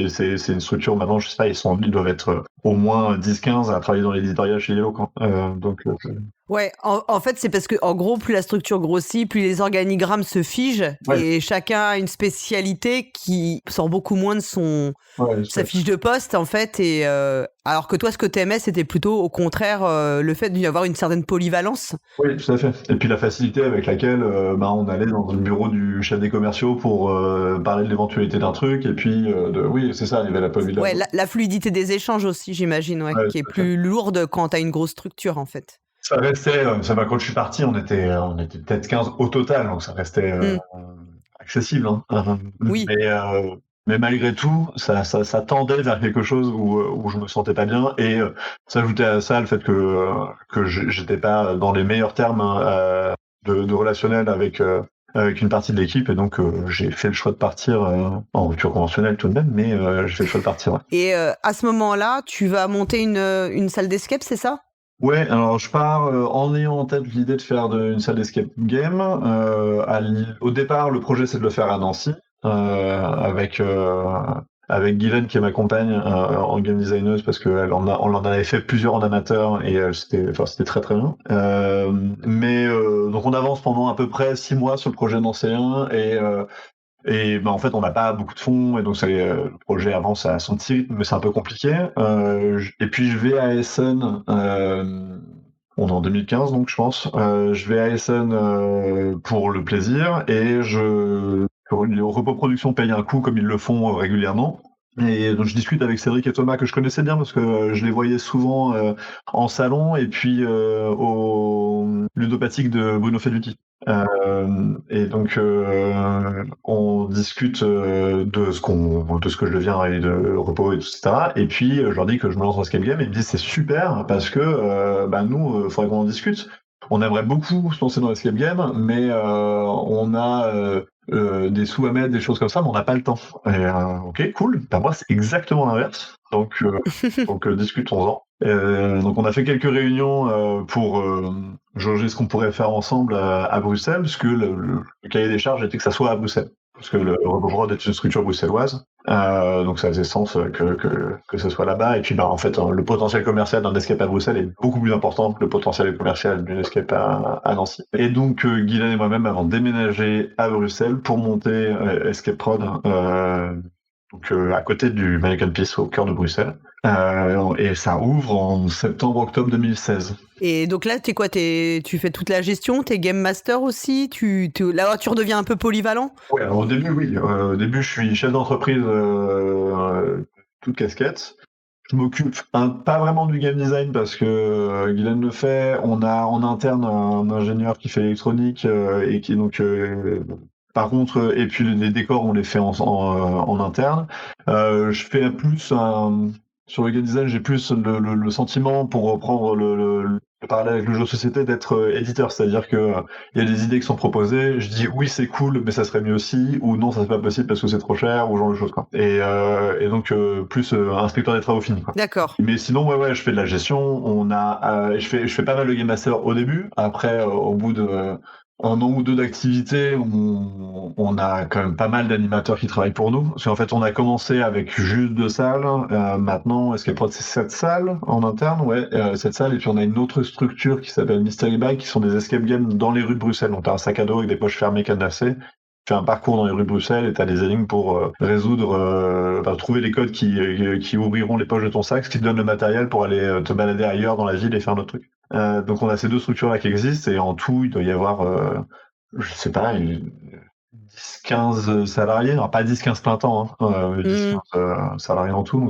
[SPEAKER 3] c'est une structure maintenant, je sais pas, ils doivent être au moins 10-15 à travailler dans l'éditorial chez Yellow.
[SPEAKER 1] Ouais, en fait, c'est parce que, en gros, plus la structure grossit, plus les organigrammes se figent, et chacun a une spécialité qui sort beaucoup moins de sa fiche de poste, en fait. Et alors que toi, ce que t'aimais, c'était plutôt, au contraire, le fait d'y avoir une certaine polyvalence.
[SPEAKER 3] Oui, tout à fait. Et puis la facilité avec laquelle on allait dans le bureau du chef des commerciaux pour parler de l'éventualité d'un truc, et puis oui, c'est ça, il y avait la polyvalence.
[SPEAKER 1] Ouais, la fluidité des échanges aussi, j'imagine, qui est plus lourde quand t'as une grosse structure, en fait.
[SPEAKER 3] Ça restait, quand je suis parti, on était peut-être 15 au total, donc ça restait accessible. Hein.
[SPEAKER 1] Oui.
[SPEAKER 3] Mais malgré tout, ça tendait vers quelque chose où je me sentais pas bien, et s'ajoutait à ça le fait que j'étais pas dans les meilleurs termes de relationnel avec une partie de l'équipe, et donc j'ai fait le choix de partir en rupture conventionnelle tout de même, mais j'ai fait le choix de partir. Ouais.
[SPEAKER 1] Et à ce moment-là, tu vas monter une salle d'escape, c'est ça ?
[SPEAKER 3] Ouais, alors je pars en ayant en tête l'idée de faire une salle d'escape game. Au départ, le projet c'est de le faire à Nancy, avec Guylaine qui est ma compagne en game designeuse, parce que on en avait fait plusieurs en amateur, et c'était très très bien. Donc on avance pendant à peu près 6 mois sur le projet nancéen, et en fait, on n'a pas beaucoup de fonds, et donc le projet avance à son petit rythme, mais c'est un peu compliqué. Et puis je vais à Essen, on est en 2015, donc je pense. Je vais à Essen pour le plaisir, et les Repos Productions payent un coup comme ils le font régulièrement. Et donc je discute avec Cédric et Thomas, que je connaissais bien parce que je les voyais souvent en salon, et puis au ludopathique de Bruno Feduti. Et donc on discute de ce que je deviens, et de Repos, et tout, etc. Et puis je leur dis que je me lance dans Escape Game, et ils me disent c'est super parce que nous, faudrait qu'on en discute. On aimerait beaucoup se lancer dans Escape Game, mais on a des sous à mettre, des choses comme ça, mais on n'a pas le temps. Et, ok, cool. Moi, c'est exactement l'inverse. Donc discutons-en. Donc on a fait quelques réunions pour jauger ce qu'on pourrait faire ensemble à Bruxelles, parce que le cahier des charges était que ça soit à Bruxelles, parce que le RoboProd est une structure bruxelloise, donc ça faisait sens que ce soit là-bas. Et puis en fait, le potentiel commercial d'un escape à Bruxelles est beaucoup plus important que le potentiel commercial d'une escape à Nancy. Et donc Guylaine et moi-même avons déménagé à Bruxelles pour monter Escape Prod, donc à côté du Mannequin Peace, au cœur de Bruxelles. Et ça ouvre en septembre-octobre 2016.
[SPEAKER 1] Et donc là, t'es quoi ? Tu fais toute la gestion, t'es game master aussi, là, tu redeviens un peu polyvalent ?
[SPEAKER 3] Ouais, alors au début, oui. Au début, je suis chef d'entreprise toute casquette. Je m'occupe pas vraiment du game design parce que Guylaine le fait. On a en interne un ingénieur qui fait l'électronique et qui donc... Par contre, et puis les décors, on les fait en interne. Je fais plus Sur le game design, j'ai plus le sentiment, pour reprendre le parallèle avec le jeu de société, d'être éditeur. C'est-à-dire que il y a des idées qui sont proposées, je dis oui, c'est cool, mais ça serait mieux aussi, ou non, ça c'est pas possible parce que c'est trop cher, ou genre de choses, quoi. Et donc, plus inspecteur des travaux finis, quoi.
[SPEAKER 1] D'accord.
[SPEAKER 3] Mais sinon, ouais, je fais de la gestion. Je fais pas mal de game master au début. Après, au bout de un an ou deux d'activité, on a quand même pas mal d'animateurs qui travaillent pour nous. Parce qu'en fait, on a commencé avec juste 2 salles. Maintenant, Escape Prod, c'est 7 salles en interne, ouais, 7 salles. Et puis on a une autre structure qui s'appelle Mystery Bag, qui sont des escape games dans les rues de Bruxelles. Donc t'as un sac à dos avec des poches fermées cadenassées. Tu fais un parcours dans les rues de Bruxelles et t'as des énigmes pour trouver les codes qui ouvriront les poches de ton sac, ce qui te donne le matériel pour aller te balader ailleurs dans la ville et faire d'autres trucs. Donc on a ces 2 structures-là qui existent, et en tout, il doit y avoir, je sais pas, 10-15 salariés, alors pas 10-15 plein temps, 10-15 salariés en tout.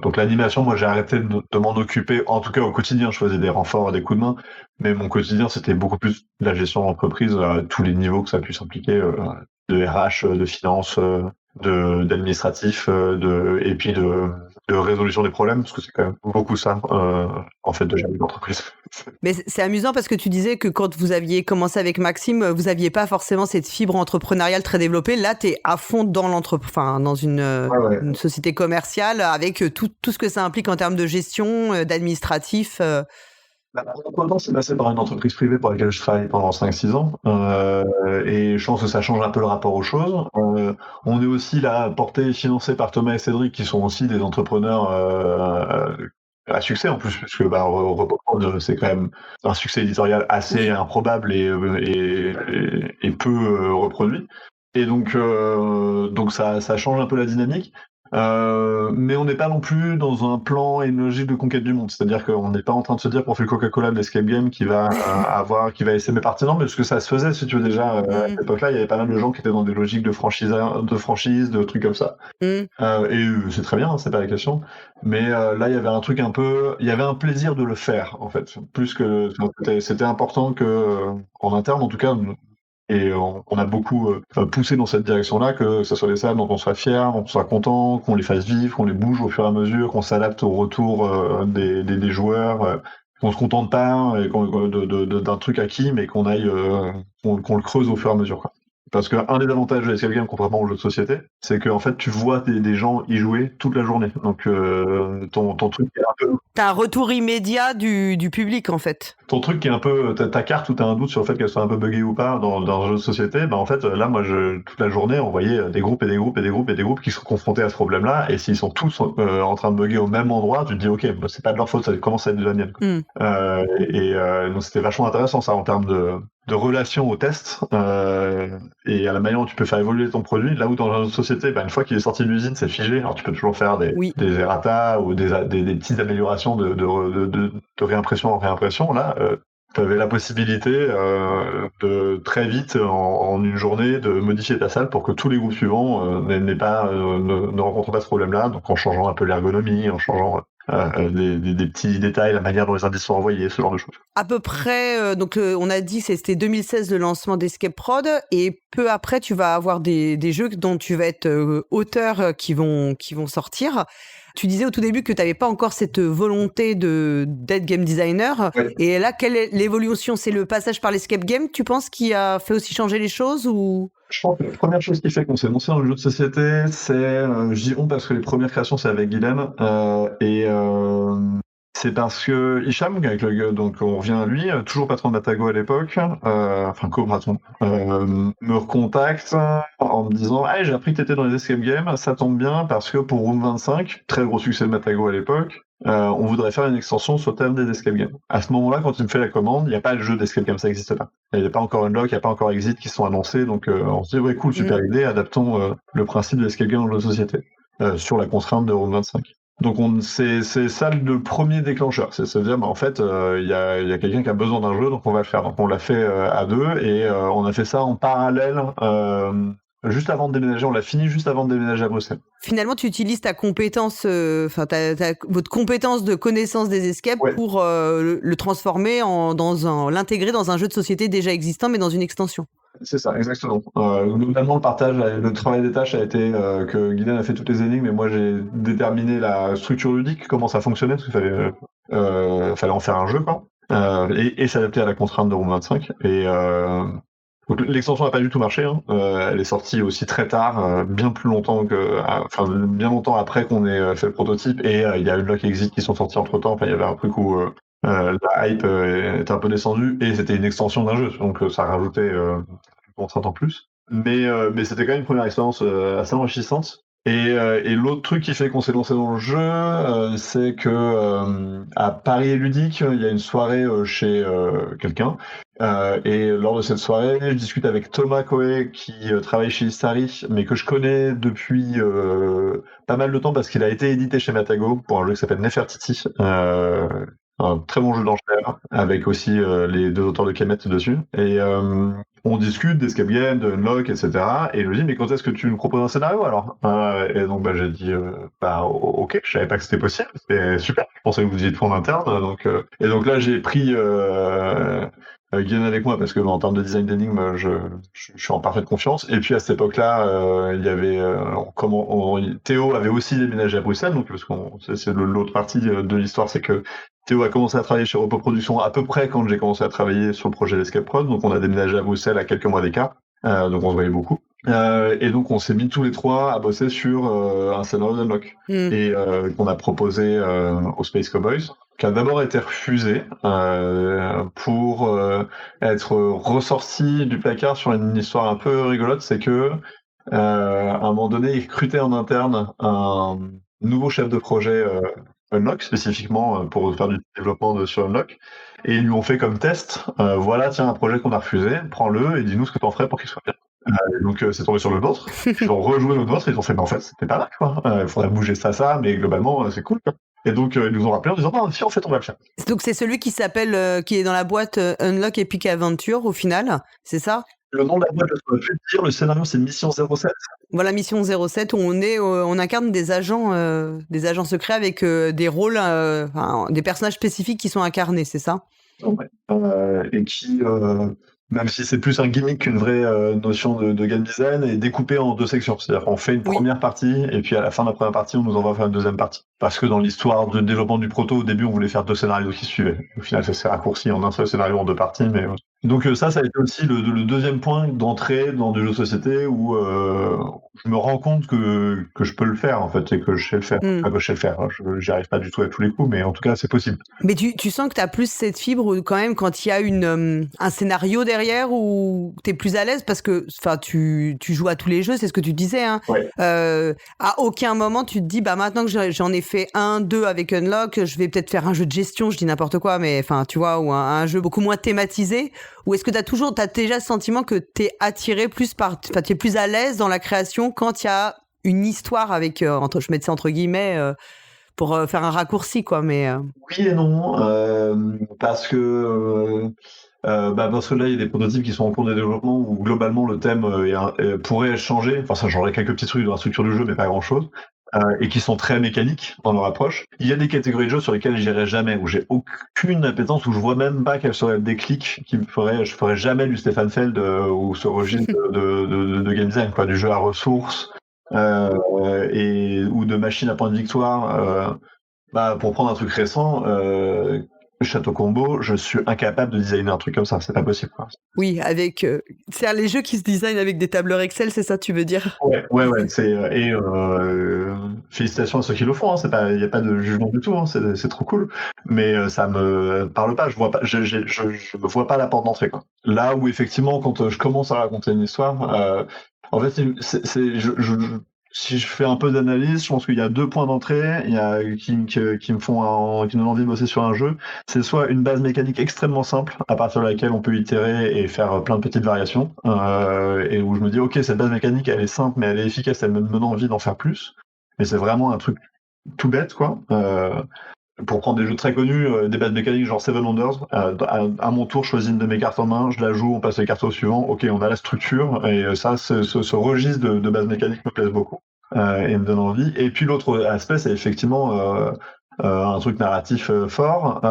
[SPEAKER 3] Donc l'animation, moi j'ai arrêté de m'en occuper, en tout cas au quotidien. Je faisais des renforts, des coups de main, mais mon quotidien c'était beaucoup plus de la gestion d'entreprise à tous les niveaux que ça puisse impliquer, de RH, de finance, d'administratif, et puis de résolution des problèmes, parce que c'est quand même beaucoup ça, en fait, de gérer une entreprise.
[SPEAKER 1] Mais c'est amusant parce que tu disais que quand vous aviez commencé avec Maxime, vous aviez pas forcément cette fibre entrepreneuriale très développée. Là, tu es à fond dans dans une société commerciale avec tout ce que ça implique en termes de gestion, d'administratif.
[SPEAKER 3] Pour le temps, c'est passé par une entreprise privée pour laquelle je travaille pendant 5-6 ans, et je pense que ça change un peu le rapport aux choses. On est aussi là porté et financé par Thomas et Cédric, qui sont aussi des entrepreneurs à succès en plus, puisque Roboprod, c'est quand même un succès éditorial assez improbable et peu reproduit. Et donc ça change un peu la dynamique. Mais on n'est pas non plus dans un plan et une logique de conquête du monde. C'est-à-dire qu'on n'est pas en train de se dire qu'on fait le Coca-Cola de l'Escape Game qui va essaimer partir. Non, mais parce que ça se faisait, si tu veux, déjà, à cette époque-là, il y avait pas mal de gens qui étaient dans des logiques de franchise, de trucs comme ça. Et c'est très bien, c'est pas la question. Mais là, il y avait un truc il y avait un plaisir de le faire, en fait. Plus que, c'était important que, en interne, en tout cas, et on a beaucoup poussé dans cette direction-là, que ce soit des salles dont on soit fier, dont on soit content, qu'on les fasse vivre, qu'on les bouge au fur et à mesure, qu'on s'adapte au retour des joueurs, qu'on se contente pas d'un truc acquis, mais qu'on aille, qu'on le creuse au fur et à mesure, quoi. Parce qu'un des avantages de l'escape game, contrairement aux jeux de société, c'est qu'en fait, tu vois des gens y jouer toute la journée. Donc, ton truc est un peu...
[SPEAKER 1] T'as un retour immédiat du public, en fait.
[SPEAKER 3] Ton truc qui est un peu... Ta carte où t'as un doute sur le fait qu'elle soit un peu buggée ou pas dans un jeu de société, en fait, là, moi, toute la journée, on voyait des groupes et des groupes et des groupes et des groupes qui sont confrontés à ce problème-là, et s'ils sont tous en train de bugger au même endroit, tu te dis, ok, c'est pas de leur faute, ça commence à être de la mienne. Donc, c'était vachement intéressant, ça, en termes de relation au test, et à la manière dont tu peux faire évoluer ton produit. Là où dans une société, une fois qu'il est sorti de l'usine, c'est figé. Alors tu peux toujours faire des errata ou des petites améliorations de réimpression en réimpression. Là, tu avais la possibilité de très vite, en une journée, de modifier ta salle pour que tous les groupes suivants ne rencontrent pas ce problème-là. Donc en changeant un peu l'ergonomie, en changeant des petits détails, la manière dont les indices sont envoyés, ce genre de choses.
[SPEAKER 1] À peu près, on a dit que c'était 2016 le lancement d'Escape Prod, et peu après tu vas avoir des jeux dont tu vas être auteur qui vont sortir. Tu disais au tout début que tu n'avais pas encore cette volonté d'être game designer. Ouais. Et là, quelle est l'évolution? C'est le passage par l'escape game, tu penses, qui a fait aussi changer les choses, ou...
[SPEAKER 3] Je pense que la première chose qui fait qu'on s'est lancé dans le jeu de société, c'est, je dis on parce que les premières créations c'est avec Guilhem, c'est parce que Hicham, avec donc on revient à lui, toujours patron de Matago à l'époque, co-patron, me recontacte en me disant « Hey, j'ai appris que t'étais dans les escape games, ça tombe bien parce que pour Room 25, très gros succès de Matago à l'époque, on voudrait faire une extension sur le thème des escape games. » À ce moment-là, quand il me fait la commande, il n'y a pas de jeu d'escape games, ça n'existe pas. Il n'y a pas encore Unlock, il n'y a pas encore Exit qui sont annoncés, donc on se dit « Ouais, cool, super idée, adaptons le principe de l'escape game dans la société, sur la contrainte de Room 25. » Donc c'est ça le premier déclencheur, c'est se dire en fait il y a quelqu'un qui a besoin d'un jeu, donc on va le faire. Donc on l'a fait à deux, et on a fait ça en parallèle juste avant de déménager. On l'a fini juste avant de déménager à Bruxelles.
[SPEAKER 1] Finalement, tu utilises ta compétence, votre compétence de connaissance des escapes pour le transformer l'intégrer dans un jeu de société déjà existant, mais dans une extension.
[SPEAKER 3] c'est ça, exactement. Globalement, le travail des tâches a été que Guylaine a fait toutes les énigmes, et moi j'ai déterminé la structure ludique, comment ça fonctionnait, parce qu'il fallait en faire un jeu, quoi, et s'adapter à la contrainte de Room 25. Et donc, l'extension n'a pas du tout marché. Hein. Elle est sortie aussi très tard, bien longtemps après qu'on ait fait le prototype, et il y a Unlock et Exit qui sont sortis entre temps. Enfin, il y avait un truc où la hype était un peu descendue, et c'était une extension d'un jeu, donc ça rajoutait une contrainte en plus. Mais c'était quand même une première expérience assez enrichissante. Et l'autre truc qui fait qu'on s'est lancé dans le jeu, c'est que à Paris et Ludique, il y a une soirée chez quelqu'un. Et lors de cette soirée, je discute avec Thomas Coé, qui travaille chez Istari, mais que je connais depuis pas mal de temps parce qu'il a été édité chez Matago pour un jeu qui s'appelle Nefertiti. Un très bon jeu d'enchères, avec aussi les deux auteurs de Kemet dessus. Et on discute d'escape game, de Unlock, etc. Et je lui dis, mais quand est-ce que tu nous proposes un scénario alors? Et donc j'ai dit, ok, je savais pas que c'était possible, c'était super, je pensais que vous étiez tout en interne. Et donc là j'ai pris Guylaine avec moi, parce que en termes de design d'énigmes, je suis en parfaite confiance. Et puis à cette époque-là, il y avait Théo avait aussi déménagé à Bruxelles, donc parce que c'est l'autre partie de l'histoire, c'est que Théo a commencé à travailler chez Repos Productions à peu près quand j'ai commencé à travailler sur le projet d'Escape Prod, donc on a déménagé à Bruxelles à quelques mois d'écart, donc on se voyait beaucoup. Et donc on s'est mis tous les trois à bosser sur un scénario d'Unlock, et qu'on a proposé aux Space Cowboys, qui a d'abord été refusé pour être ressorti du placard sur une histoire un peu rigolote. C'est que à un moment donné, ils recrutaient en interne un nouveau chef de projet Unlock, spécifiquement pour faire du développement sur Unlock, et ils lui ont fait comme test, voilà, tiens, un projet qu'on a refusé, prends-le et dis-nous ce que t'en ferais pour qu'il soit bien. Donc c'est tombé sur le nôtre, ils ont rejoué le nôtre, et ils ont fait, mais en fait c'était pas mal, quoi. Il faudrait bouger ça, mais globalement c'est cool, quoi. Et donc ils nous ont rappelé en disant, ah, si en fait on va le faire.
[SPEAKER 1] Donc c'est celui qui s'appelle, qui est dans la boîte Unlock Epic Adventure au final, c'est ça?
[SPEAKER 3] Le nom de la boîte, je ne saurais plus le dire, le scénario c'est Mission 07.
[SPEAKER 1] Voilà, Mission 07, où on incarne des agents secrets avec des rôles, des personnages spécifiques qui sont incarnés, c'est ça?
[SPEAKER 3] Ouais. Et qui, même si c'est plus un gimmick qu'une vraie notion de game design, est découpé en deux sections. C'est-à-dire qu'on fait une première partie, et puis à la fin de la première partie, on nous envoie faire une deuxième partie. Parce que dans l'histoire de développement du proto, au début, on voulait faire deux scénarios qui suivaient. Au final, ça s'est raccourci en un seul scénario en deux parties, mais donc ça a été aussi le deuxième point d'entrée dans du jeu de société, où je me rends compte que je peux le faire, en fait, et que je sais le faire. Enfin, que je sais le faire. J'y arrive pas du tout à tous les coups, mais en tout cas, c'est possible.
[SPEAKER 1] Mais tu sens que tu as plus cette fibre quand même quand il y a un scénario derrière, où tu es plus à l'aise, parce que tu joues à tous les jeux, c'est ce que tu disais. Hein.
[SPEAKER 3] Ouais.
[SPEAKER 1] À aucun moment, tu te dis, maintenant que j'en ai fait 1-2 avec Unlock, je vais peut-être faire un jeu de gestion, je dis n'importe quoi, mais tu vois, ou un jeu beaucoup moins thématisé. Ou est-ce que t'as déjà le sentiment que t'es attiré plus t'es plus à l'aise dans la création quand il y a une histoire avec, je mets ça entre guillemets, pour faire un raccourci, quoi, mais...
[SPEAKER 3] Oui et non, parce que là, il y a des prototypes qui sont en cours de développement, où globalement le thème pourrait changer. Enfin, ça changerait quelques petits trucs dans la structure du jeu, mais pas grand-chose. Et qui sont très mécaniques dans leur approche. Il y a des catégories de jeux sur lesquelles j'irai jamais, où j'ai aucune appétence, où je vois même pas quel serait le déclic qui me ferait. Je ferais jamais du Stefan Feld ou ce registre de game design, quoi, du jeu à ressources ou de machine à points de victoire. Pour prendre un truc récent, Château Combo, je suis incapable de designer un truc comme ça, c'est pas possible, quoi.
[SPEAKER 1] Oui, avec c'est les jeux qui se designent avec des tableurs Excel, c'est ça tu veux dire?
[SPEAKER 3] Ouais, félicitations à ceux qui le font, hein, y a pas de jugement du tout, hein, c'est trop cool, mais ça me parle pas, je vois pas la porte d'entrée, quoi. Là où effectivement, quand je commence à raconter une histoire, en fait si je fais un peu d'analyse, je pense qu'il y a deux points d'entrée, qui me donnent envie de bosser sur un jeu. C'est soit une base mécanique extrêmement simple, à partir de laquelle on peut itérer et faire plein de petites variations, et où je me dis, ok, cette base mécanique, elle est simple, mais elle est efficace, elle me donne envie d'en faire plus. Mais c'est vraiment un truc tout bête, quoi. Pour prendre des jeux très connus, des bases mécaniques genre Seven Wonders, à mon tour, je choisis une de mes cartes en main, je la joue, on passe les cartes au suivant, ok, on a la structure, et ça, ce registre de base mécanique me plaise beaucoup, et me donne envie. Et puis l'autre aspect, c'est effectivement un truc narratif fort.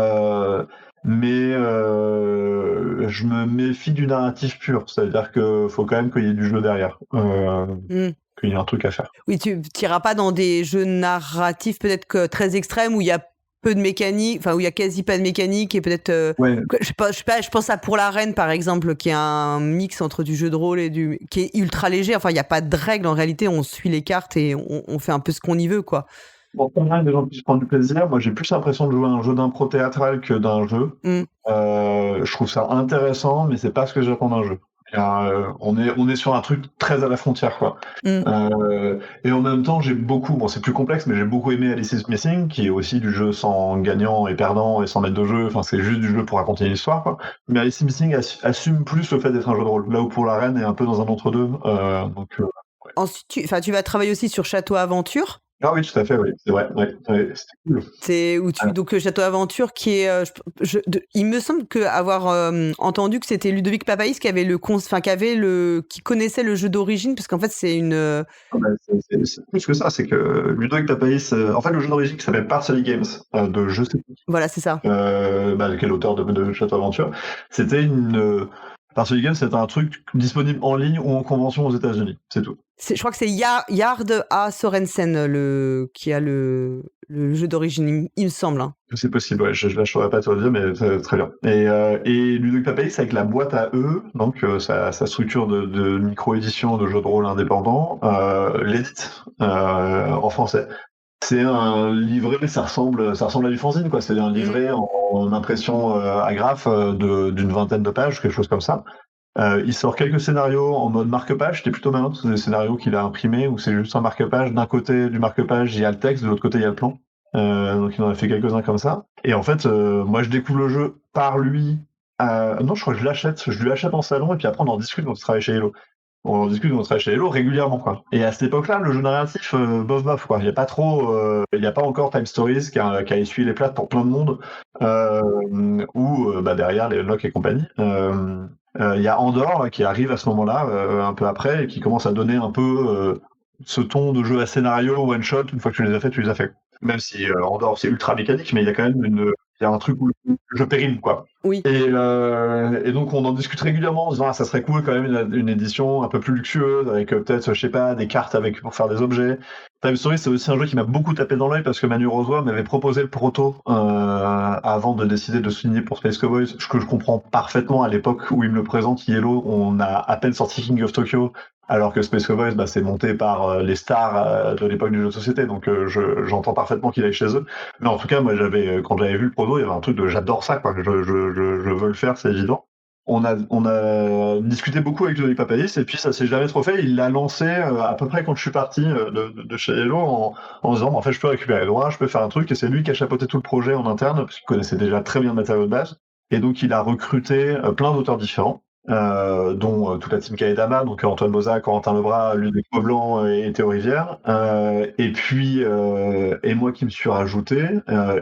[SPEAKER 3] mais je me méfie du narratif pur. C'est-à-dire qu'il faut quand même qu'il y ait du jeu derrière, qu'il y ait un truc à faire.
[SPEAKER 1] Oui, tu n'iras pas dans des jeux narratifs peut-être que très extrêmes où il y a peu de mécanique, enfin où il y a quasi pas de mécanique et peut-être
[SPEAKER 3] Ouais.
[SPEAKER 1] je pense à Pour la Reine par exemple qui est un mix entre du jeu de rôle et qui est ultra léger. Enfin il y a pas de règles en réalité, on suit les cartes et on fait un peu ce qu'on y veut quoi.
[SPEAKER 3] Bon, pas mal de gens puissent prendre du plaisir. Moi, j'ai plus l'impression de jouer à un jeu d'impro théâtral que d'un jeu. Je trouve ça intéressant, mais c'est pas ce que j'attends d'un jeu. On est sur un truc très à la frontière, quoi. Et en même temps, bon, c'est plus complexe, mais j'ai beaucoup aimé Alice is Missing, qui est aussi du jeu sans gagnant et perdant et sans maître de jeu. Enfin, c'est juste du jeu pour raconter une histoire, quoi. Mais Alice is Missing assume plus le fait d'être un jeu de rôle. Là où Pour la Reine est un peu dans un entre-deux. Ouais.
[SPEAKER 1] Ensuite, tu vas travailler aussi sur Château Aventure.
[SPEAKER 3] Ah oui, tout à fait, oui, c'est vrai, c'était cool.
[SPEAKER 1] C'est où donc Château Aventure qui est, il me semble avoir entendu que c'était Ludovic Papaïs qui connaissait le jeu d'origine, parce qu'en fait c'est une.
[SPEAKER 3] C'est plus que ça, c'est que Ludovic Papaïs, en fait le jeu d'origine qui s'appelle Parsley Games, de je sais pas.
[SPEAKER 1] Voilà, c'est ça.
[SPEAKER 3] Quel auteur de Château Aventure. C'était Parsley Games, c'était un truc disponible en ligne ou en convention aux États-Unis, c'est tout.
[SPEAKER 1] Je crois que c'est Yard A. Sorensen qui a le jeu d'origine, il me semble. Hein.
[SPEAKER 3] C'est possible, ouais, je ne saurais pas te le dire, mais très bien. Et Ludovic Papaïs, avec la boîte à eux, donc sa structure de micro-édition de jeux de rôle indépendants, l'édite en français. C'est un livret, mais ça ressemble à du fanzine, quoi. C'est un livret en impression agrafe d'une 20aine de pages, quelque chose comme ça. Il sort quelques scénarios en mode marque-page, c'était plutôt malin, c'est des scénarios qu'il a imprimés où c'est juste un marque-page. D'un côté du marque-page, il y a le texte, de l'autre côté, il y a le plan. Donc il en a fait quelques-uns comme ça. Et en fait, moi je découvre le jeu par lui. Non, je crois que je lui achète en salon et puis après on en discute quand on travaille chez Hello. On en discute quand on travaille chez Hello régulièrement, quoi. Et à cette époque-là, le jeu narratif, bof, quoi. Il n'y a pas encore Time Stories qui a essuyé les plates pour plein de monde, ou derrière les Unlock et compagnie. Il y a Andorre qui arrive à ce moment-là, un peu après, et qui commence à donner un peu ce ton de jeu à scénario, one shot. Une fois que tu les as fait, tu les as fait. Même si Andorre c'est ultra mécanique, mais il y a quand même il y a un truc où le jeu périme, quoi.
[SPEAKER 1] Oui.
[SPEAKER 3] Et donc on en discute régulièrement en disant ça serait cool quand même une édition un peu plus luxueuse avec peut-être je sais pas des cartes pour faire des objets. Time Story c'est aussi un jeu qui m'a beaucoup tapé dans l'œil parce que Manu Rosoy m'avait proposé le proto avant de décider de signer pour Space Cowboys, ce que je comprends parfaitement. À l'époque où il me le présente, Yellow, on a à peine sorti King of Tokyo, alors que Space Cowboys c'est monté par les stars de l'époque du jeu de société, donc j'entends parfaitement qu'il aille chez eux. Mais en tout cas, moi quand j'avais vu le proto, il y avait un truc de j'adore ça, quoi. Je veux le faire, c'est évident. On a discuté beaucoup avec Ludovic Papaïs et puis ça s'est jamais trop fait. Il l'a lancé à peu près quand je suis parti de chez Hello en disant en fait je peux récupérer les droits, je peux faire un truc, et c'est lui qui a chapeauté tout le projet en interne parce qu'il connaissait déjà très bien le matériau de base, et donc il a recruté plein d'auteurs différents, dont toute la team Kaedama, donc Antoine Moza, Corentin Lebras, Ludovic Maublanc et Théo Rivière, et puis et moi qui me suis rajouté,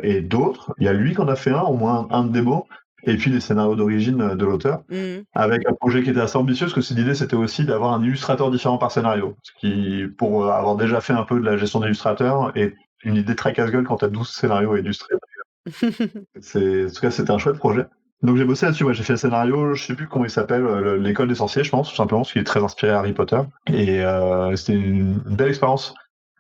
[SPEAKER 3] et d'autres. Il y a lui qui en a fait au moins un de démos, et puis les scénarios d'origine de l'auteur, avec un projet qui était assez ambitieux, parce que l'idée c'était aussi d'avoir un illustrateur différent par scénario, ce qui, pour avoir déjà fait un peu de la gestion d'illustrateur, est une idée très casse-gueule quand t'as 12 scénarios à illustrer. En tout cas, c'était un chouette projet. Donc j'ai bossé là-dessus, j'ai fait le scénario, je sais plus comment il s'appelle, l'école des sorciers, je pense, tout simplement, parce qu'il est très inspiré Harry Potter, et c'était une belle expérience.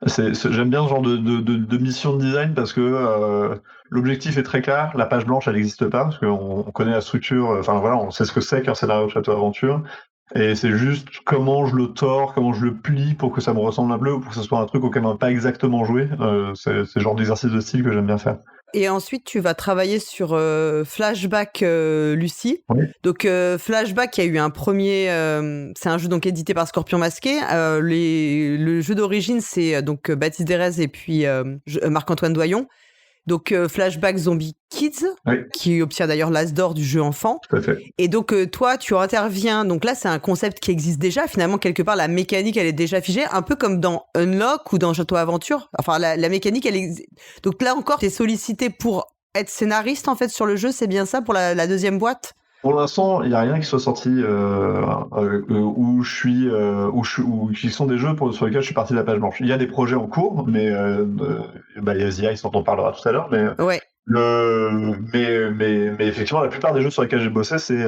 [SPEAKER 3] J'aime bien ce genre de mission de design parce que l'objectif est très clair, la page blanche elle n'existe pas parce qu'on connaît la structure, on sait ce que c'est qu'un scénario de Château Aventure, et c'est juste comment je le tords, comment je le plie pour que ça me ressemble un peu, ou pour que ce soit un truc auquel on n'a pas exactement joué. C'est le genre d'exercice de style que j'aime bien faire.
[SPEAKER 1] Et ensuite, tu vas travailler sur Flashback Lucie.
[SPEAKER 3] Oui.
[SPEAKER 1] Donc, Flashback, il y a eu un premier... c'est un jeu donc édité par Scorpion Masqué. Le jeu d'origine, c'est donc Baptiste Derez et puis Marc-Antoine Doyon. Donc, Flashback Zombie Kids, qui obtient d'ailleurs l'As d'or du jeu enfant.
[SPEAKER 3] Tout à fait.
[SPEAKER 1] Et donc, toi, tu interviens. Donc là, c'est un concept qui existe déjà. Finalement, quelque part, la mécanique, elle est déjà figée. Un peu comme dans Unlock ou dans Château Aventure. Enfin, la mécanique, elle existe. Donc là encore, tu es sollicité pour être scénariste, en fait, sur le jeu. C'est bien ça pour la deuxième boîte ?
[SPEAKER 3] Pour l'instant, il n'y a rien qui soit sorti où qui sont des jeux sur lesquels je suis parti de la page blanche. Il y a des projets en cours, mais il y a The Ice dont on parlera tout à l'heure, mais Mais effectivement, la plupart des jeux sur lesquels j'ai bossé, c'est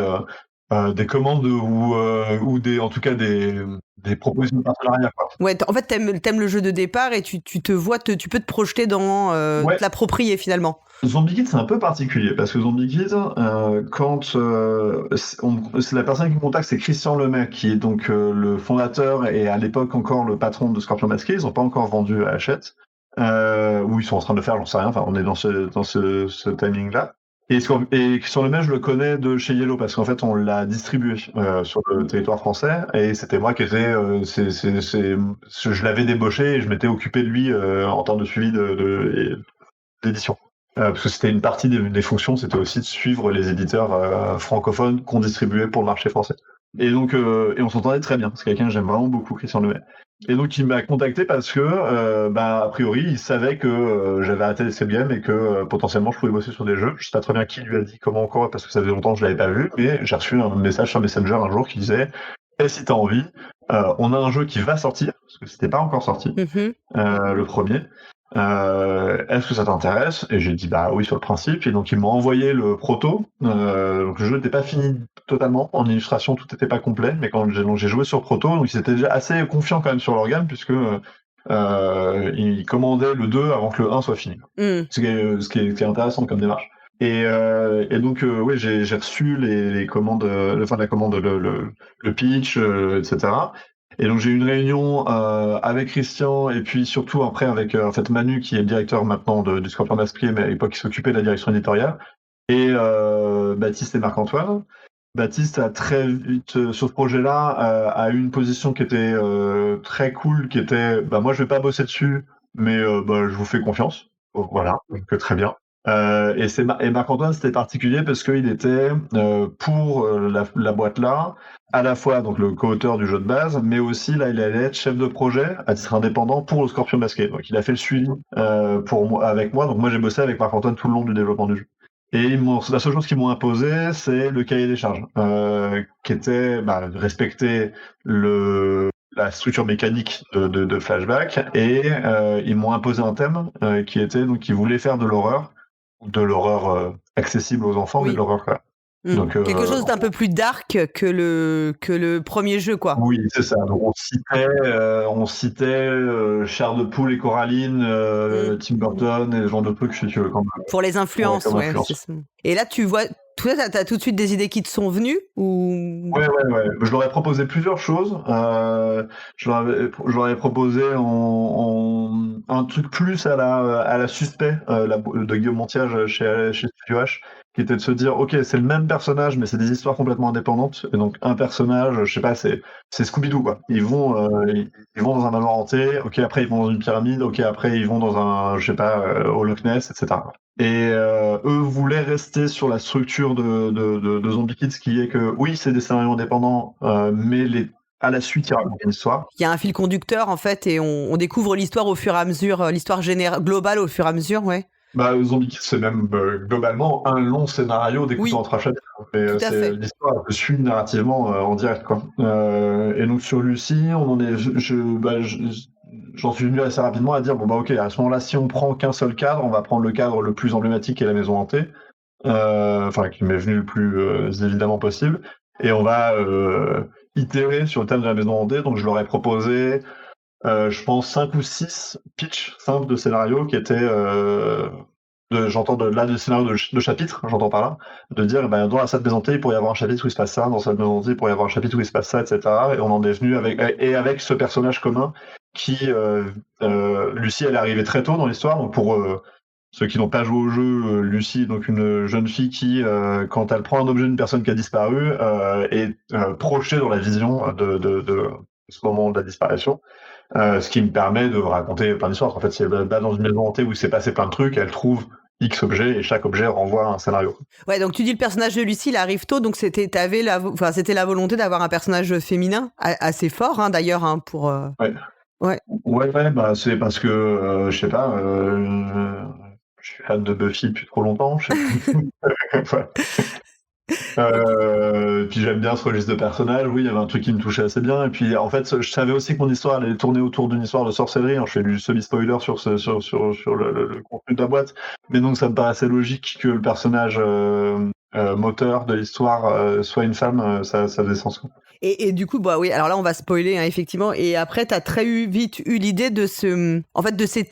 [SPEAKER 3] des commandes ou en tout cas des propositions de partenariat, quoi.
[SPEAKER 1] Ouais, en fait, t'aimes le jeu de départ et tu te vois, tu peux te projeter dans
[SPEAKER 3] Ouais.
[SPEAKER 1] te l'approprier finalement.
[SPEAKER 3] Zombie Kids, c'est un peu particulier parce que Zombie Kids, quand c'est la personne qui me contacte, c'est Christian Lemay, qui est donc le fondateur et à l'époque encore le patron de Scorpion Masqué. Ils n'ont pas encore vendu à Hachette, ou ils sont en train de le faire, j'en sais rien. Enfin, on est dans ce timing-là. Et Christian Lemay, je le connais de chez Yellow parce qu'en fait, on l'a distribué sur le territoire français et c'était moi qui étais, je l'avais débauché et je m'étais occupé de lui en termes de suivi d'édition. Parce que c'était une partie des fonctions, c'était aussi de suivre les éditeurs francophones qu'on distribuait pour le marché français. Et donc, et on s'entendait très bien. C'est quelqu'un que j'aime vraiment beaucoup, Christian Lemay. Et donc, il m'a contacté parce que, a priori, il savait que j'avais arrêté les CBM et que potentiellement je pouvais bosser sur des jeux. Je sais pas très bien qui lui a dit comment encore, parce que ça faisait longtemps que je l'avais pas vu, mais j'ai reçu un message sur Messenger un jour qui disait si t'as envie, on a un jeu qui va sortir, parce que c'était pas encore sorti, le premier. Est-ce que ça t'intéresse? Et j'ai dit bah oui sur le principe. Et donc ils m'ont envoyé le proto. Donc le jeu n'était pas fini totalement en illustration, tout n'était pas complet. Mais quand j'ai joué sur proto, donc ils étaient déjà assez confiants quand même sur leur gamme puisque ils commandaient le 2 avant que le 1 soit fini. Ce qui est intéressant comme démarche. Et donc oui j'ai reçu les commandes, la commande, le pitch, etc. Et donc j'ai eu une réunion avec Christian et puis surtout après avec en fait Manu qui est le directeur maintenant du Scorpion Masqué, mais à l'époque il s'occupait de la direction éditoriale, et Baptiste et Marc-Antoine. Baptiste a très vite sur ce projet-là a eu une position qui était très cool, qui était moi je vais pas bosser dessus, mais je vous fais confiance. Donc, voilà, donc très bien. Et Marc-Antoine, c'était particulier parce qu'il était pour la boîte là, à la fois donc le co-auteur du jeu de base, mais aussi là il allait être chef de projet à titre indépendant pour le Scorpion Masqué. Donc il a fait le suivi avec moi. Donc moi j'ai bossé avec Marc-Antoine tout le long du développement du jeu. Et la seule chose qu'ils m'ont imposé, c'est le cahier des charges, qui était respecter la structure mécanique de Flashback, et ils m'ont imposé un thème qui était donc qu'ils voulaient faire de l'horreur accessible aux enfants, mais de l'horreur quoi.
[SPEAKER 1] Donc, quelque chose d'un peu plus dark que le premier jeu, quoi.
[SPEAKER 3] Oui, c'est ça. Donc on citait Chair de poule et Coraline, Tim Burton et ce genre de trucs, si tu veux.
[SPEAKER 1] Pour les influences, ouais. C'est ça. Et là, tu vois, toi, t'as tout de suite des idées qui te sont venues ou... Ouais.
[SPEAKER 3] Je leur ai proposé plusieurs choses. Je leur avais proposé un truc plus à la Suspect de Guillaume Montiage chez Studio H, qui était de se dire ok, c'est le même personnage mais c'est des histoires complètement indépendantes, et donc un personnage, je sais pas, c'est Scooby-Doo quoi. Ils vont dans un manoir hanté, ok, après ils vont dans une pyramide, ok, après ils vont dans un, je sais pas, au Loch Ness, etc. Et eux voulaient rester sur la structure de Zombie Kids, qui est que oui, c'est des scénarios indépendants, mais à la suite, il y a une histoire.
[SPEAKER 1] Il y a un fil conducteur en fait, et on découvre l'histoire au fur et à mesure, l'histoire globale au fur et à mesure, ouais.
[SPEAKER 3] Zombie Kids, c'est même globalement un long scénario découpé en 3 chapitres. Mais l'histoire se suit narrativement en direct, quoi. Et donc sur Lucie, on en est. J'en suis venu assez rapidement à dire ok, à ce moment-là, si on prend qu'un seul cadre, on va prendre le cadre le plus emblématique, qui est la maison hantée, qui m'est venu le plus évidemment possible, et on va itérer sur le thème de la maison hantée. Donc je leur ai proposé je pense 5 ou 6 pitchs simples de scénarios qui étaient des scénarios de chapitres, j'entends par là, de dire dans la salle de maison hantée, il pourrait y avoir un chapitre où il se passe ça, dans la salle de maison hantée, il pourrait y avoir un chapitre où il se passe ça, etc. Et on en est venu avec ce personnage commun qui Lucie, elle est arrivée très tôt dans l'histoire. Donc pour ceux qui n'ont pas joué au jeu, Lucie est donc une jeune fille qui, quand elle prend un objet d'une personne qui a disparu, est projetée dans la vision de ce moment de la disparition. Ce qui me permet de raconter plein d'histoires. En fait, si elle va dans une maison hantée où il s'est passé plein de trucs, elle trouve X objets et chaque objet renvoie à un scénario. Ouais,
[SPEAKER 1] donc tu dis le personnage de Lucie, il arrive tôt, donc c'était la volonté d'avoir un personnage féminin assez fort, hein, d'ailleurs, hein, pour...
[SPEAKER 3] Ouais, c'est parce que, je sais pas, je suis fan de Buffy depuis trop longtemps. Puis j'aime bien ce registre de personnages. Oui, il y avait un truc qui me touchait assez bien. Et puis en fait, je savais aussi que mon histoire allait tourner autour d'une histoire de sorcellerie. Alors, je fais du semi-spoiler sur le contenu de la boîte, mais donc ça me paraissait logique que le personnage moteur de l'histoire soit une femme. Ça faisait sens, quoi.
[SPEAKER 1] Et du coup, bah oui, alors là, on va spoiler, hein, effectivement. Et après, t'as vite eu l'idée de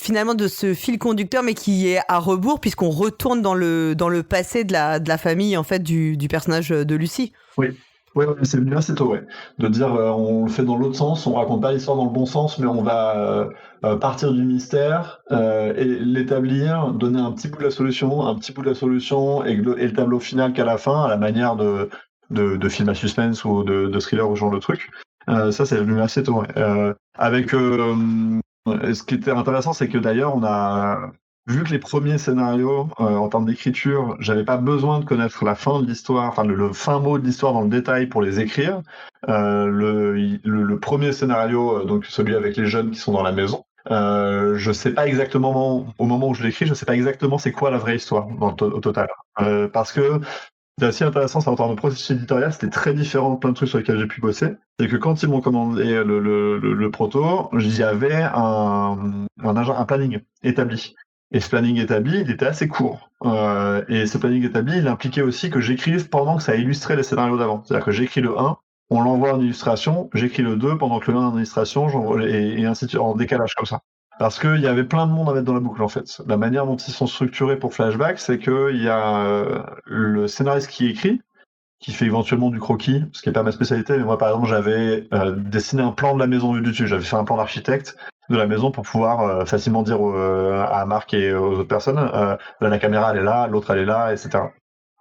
[SPEAKER 1] finalement, de ce fil conducteur, mais qui est à rebours, puisqu'on retourne dans le passé de la famille, en fait, du personnage de Lucie.
[SPEAKER 3] Oui. Ouais, c'est venu assez tôt, ouais. De dire, on le fait dans l'autre sens, on raconte pas l'histoire dans le bon sens, mais on va partir du mystère et l'établir, donner un petit bout de la solution, et le tableau final qu'à la fin, à la manière de film à suspense ou de thriller ou ce genre de truc. Ça, c'est venu assez tôt, ouais. Ce qui était intéressant, c'est que d'ailleurs, on a vu que les premiers scénarios, en termes d'écriture, j'avais pas besoin de connaître la fin de l'histoire, enfin le fin mot de l'histoire dans le détail pour les écrire. Le premier scénario, donc celui avec les jeunes qui sont dans la maison, je sais pas exactement, au moment où je l'écris, je sais pas exactement c'est quoi la vraie histoire au total. Parce que c'est assez intéressant, ça en termes de processus éditorial, c'était très différent de plein de trucs sur lesquels j'ai pu bosser. C'est que quand ils m'ont commandé le proto, j'y avais un planning établi. Et ce planning établi, il était assez court. Et ce planning établi, il impliquait aussi que j'écrive pendant que ça illustrait les scénarios d'avant. C'est-à-dire que j'écris le 1, on l'envoie en illustration, j'écris le 2 pendant que le 1 est en illustration, et ainsi de suite, en décalage comme ça. Parce qu'il y avait plein de monde à mettre dans la boucle, en fait. La manière dont ils sont structurés pour Flashback, c'est qu'il y a le scénariste qui écrit, qui fait éventuellement du croquis, ce qui n'est pas ma spécialité, mais moi, par exemple, j'avais dessiné un plan de la maison vue du dessus. J'avais fait un plan d'architecte de la maison pour pouvoir facilement dire à Marc et aux autres personnes, là, la caméra, elle est là, l'autre, elle est là, etc.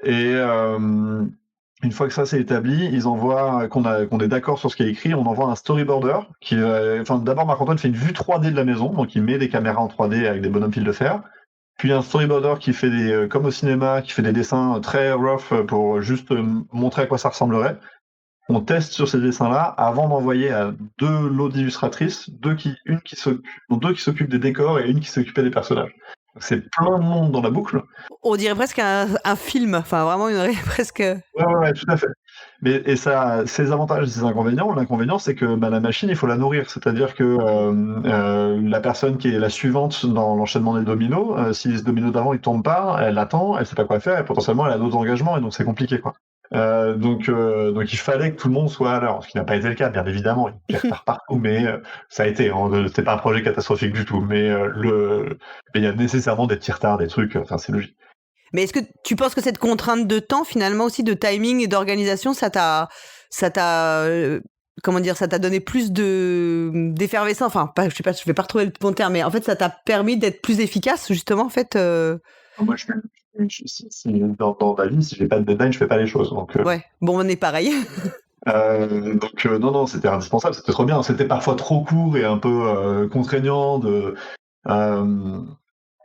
[SPEAKER 3] Et une fois que ça c'est établi, ils envoient qu'on est d'accord sur ce qui est écrit, on envoie un storyboarder qui, d'abord Marc-Antoine fait une vue 3D de la maison, donc il met des caméras en 3D avec des bonhommes fil de fer. Puis un storyboarder qui fait comme au cinéma, qui fait des dessins très rough pour juste montrer à quoi ça ressemblerait. On teste sur ces dessins-là avant d'envoyer à 2 lots d'illustratrices, deux qui s'occupent des décors et une qui s'occupait des personnages. C'est plein de monde dans la boucle.
[SPEAKER 1] On dirait presque un film, enfin vraiment presque.
[SPEAKER 3] Ouais, tout à fait. Et ça a ses avantages et ses inconvénients. L'inconvénient, c'est que la machine, il faut la nourrir. C'est-à-dire que la personne qui est la suivante dans l'enchaînement des dominos, si ce domino d'avant il tombe pas, elle attend, elle sait pas quoi faire, et potentiellement elle a d'autres engagements, et donc c'est compliqué, quoi. Donc il fallait que tout le monde soit à l'heure, ce qui n'a pas été le cas, bien évidemment. Il y a des retards partout, mais ça a été. C'était pas un projet catastrophique du tout, mais il y a nécessairement des petits retards, des trucs. Enfin, c'est logique.
[SPEAKER 1] Mais est-ce que tu penses que cette contrainte de temps, finalement aussi de timing et d'organisation, ça t'a donné plus d'effervescence, enfin, je sais pas, je vais pas retrouver le bon terme, mais en fait, ça t'a permis d'être plus efficace, justement, en fait.
[SPEAKER 3] Moi, dans la vie, si j'ai pas de deadline, je fais pas les choses. Donc,
[SPEAKER 1] ouais, bon, on est pareil.
[SPEAKER 3] Non, c'était indispensable, c'était trop bien. C'était parfois trop court et un peu contraignant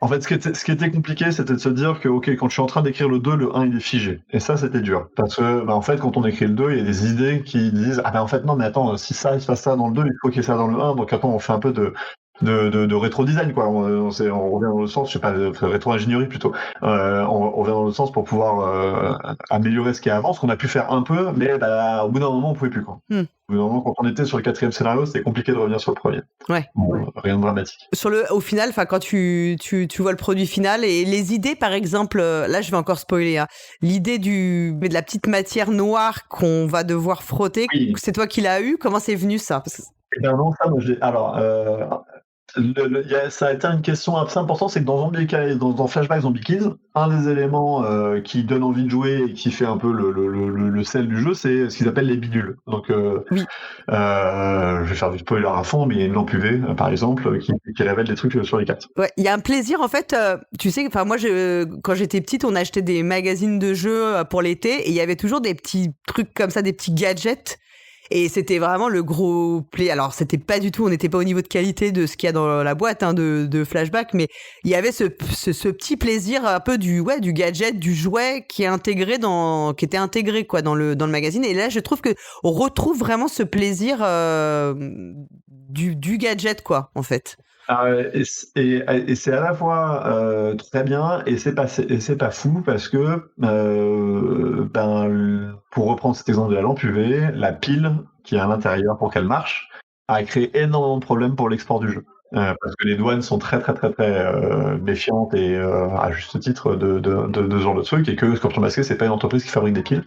[SPEAKER 3] En fait, ce qui était compliqué, c'était de se dire que, ok, quand je suis en train d'écrire le 2, le 1, il est figé. Et ça, c'était dur. Parce que, en fait, quand on écrit le 2, il y a des idées qui disent, en fait, non, mais attends, si ça, il se passe ça dans le 2, il faut qu'il y ait ça dans le 1. Donc, attends, on fait un peu de rétro-design, quoi. On revient dans le sens, je sais pas, rétro-ingénierie plutôt. On revient dans le sens pour pouvoir améliorer ce qui est avant, ce qu'on a pu faire un peu, mais au bout d'un moment, on pouvait plus, quoi. Au bout d'un moment, quand on était sur le 4e scénario, c'était compliqué de revenir sur le premier.
[SPEAKER 1] Ouais.
[SPEAKER 3] Bon, rien de dramatique.
[SPEAKER 1] Au final, quand tu vois le produit final et les idées, par exemple, là, je vais encore spoiler, hein, l'idée de la petite matière noire qu'on va devoir frotter, oui. C'est toi qui l'as eu. Comment c'est venu, ça?
[SPEAKER 3] Non, ça, moi, ça a été une question assez importante, c'est que dans Flashback Zombie Kids, un des éléments qui donne envie de jouer et qui fait un peu le sel du jeu, c'est ce qu'ils appellent les bidules. Donc, oui. Je vais faire du spoiler à fond, mais il y a une lampe UV, par exemple, qui révèle des trucs sur les cartes.
[SPEAKER 1] Ouais, il y a un plaisir, en fait, tu sais, enfin moi, quand j'étais petite, on achetait des magazines de jeux pour l'été, et il y avait toujours des petits trucs comme ça, des petits gadgets. Et c'était vraiment le gros play. Alors, c'était pas du tout, on n'était pas au niveau de qualité de ce qu'il y a dans la boîte, hein, de Flashback, mais il y avait ce petit plaisir un peu du gadget, du jouet qui était intégré, quoi, dans le magazine. Et là, je trouve que on retrouve vraiment ce plaisir du gadget, quoi, en fait.
[SPEAKER 3] Et c'est à la fois très bien et c'est pas fou parce que pour reprendre cet exemple de la lampe UV, la pile qui est à l'intérieur pour qu'elle marche a créé énormément de problèmes pour l'export du jeu. Parce que les douanes sont très méfiantes et à juste titre de ce genre de truc, et que Scorpion Masqué c'est pas une entreprise qui fabrique des piles,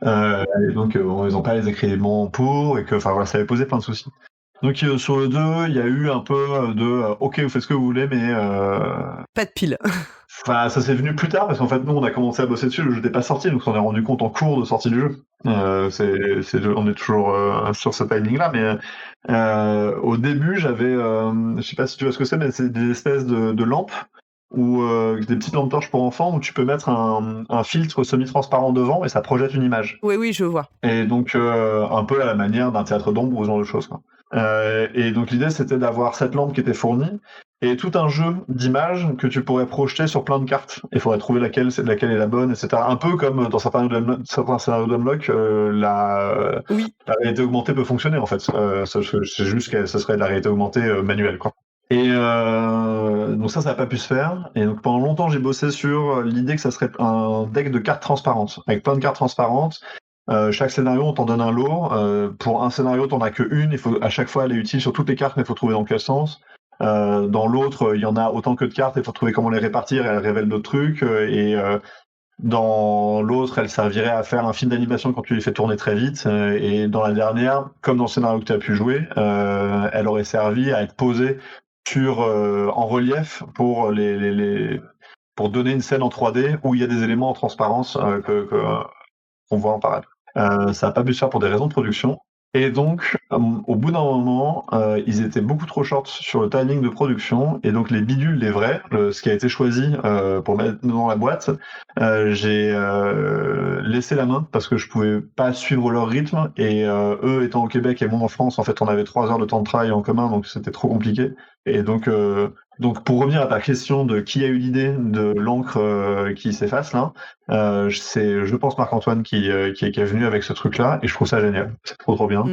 [SPEAKER 3] et donc ils ont pas les agréments pour, et que enfin voilà, ça avait posé plein de soucis. Donc sur le 2, il y a eu un peu de ok, vous faites ce que vous voulez, mais
[SPEAKER 1] Pas de pile.
[SPEAKER 3] enfin, ça s'est venu plus tard parce qu'en fait nous on a commencé à bosser dessus, le jeu n'était pas sorti, donc on s'en est rendu compte en cours de sortie du jeu. On est toujours sur ce timing-là, mais au début j'avais, je sais pas si tu vois ce que c'est, mais c'est des espèces de lampes ou des petites lampes torches pour enfants où tu peux mettre un filtre semi-transparent devant et ça projette une image.
[SPEAKER 1] Oui, je vois.
[SPEAKER 3] Et donc un peu à la manière d'un théâtre d'ombre ou ce genre de choses, quoi. Et donc l'idée c'était d'avoir cette lampe qui était fournie et tout un jeu d'images que tu pourrais projeter sur plein de cartes. Il faudrait trouver laquelle est la bonne, etc. Un peu comme dans certains scénarios d'Unlock, la réalité augmentée peut fonctionner en fait. C'est juste que ce serait de la réalité augmentée manuelle, quoi. Et donc ça n'a pas pu se faire. Et donc pendant longtemps j'ai bossé sur l'idée que ça serait un deck de cartes transparentes, avec plein de cartes transparentes. Chaque scénario, on t'en donne un lot. Pour un scénario, t'en as qu'une. Il faut à chaque fois elle est utile sur toutes les cartes, mais il faut trouver dans quel sens. Dans l'autre, il y en a autant que de cartes. Il faut trouver comment les répartir. Et elle révèle d'autres trucs. Dans l'autre, elle servirait à faire un film d'animation quand tu les fais tourner très vite. Et dans la dernière, comme dans le scénario que tu as pu jouer, elle aurait servi à être posée en relief pour pour donner une scène en 3D où il y a des éléments en transparence qu'on voit en parallèle. Ça n'a pas pu se faire pour des raisons de production. Et donc, au bout d'un moment, ils étaient beaucoup trop short sur le timing de production, et donc les bidules, les vrais, ce qui a été choisi pour mettre dans la boîte, j'ai laissé la main parce que je pouvais pas suivre leur rythme, et eux étant au Québec et moi en France, en fait, on avait 3 heures de temps de travail en commun, donc c'était trop compliqué. Et donc pour revenir à ta question de qui a eu l'idée de l'encre qui s'efface là, c'est, je pense, Marc-Antoine qui est venu avec ce truc-là, et je trouve ça génial. C'est trop bien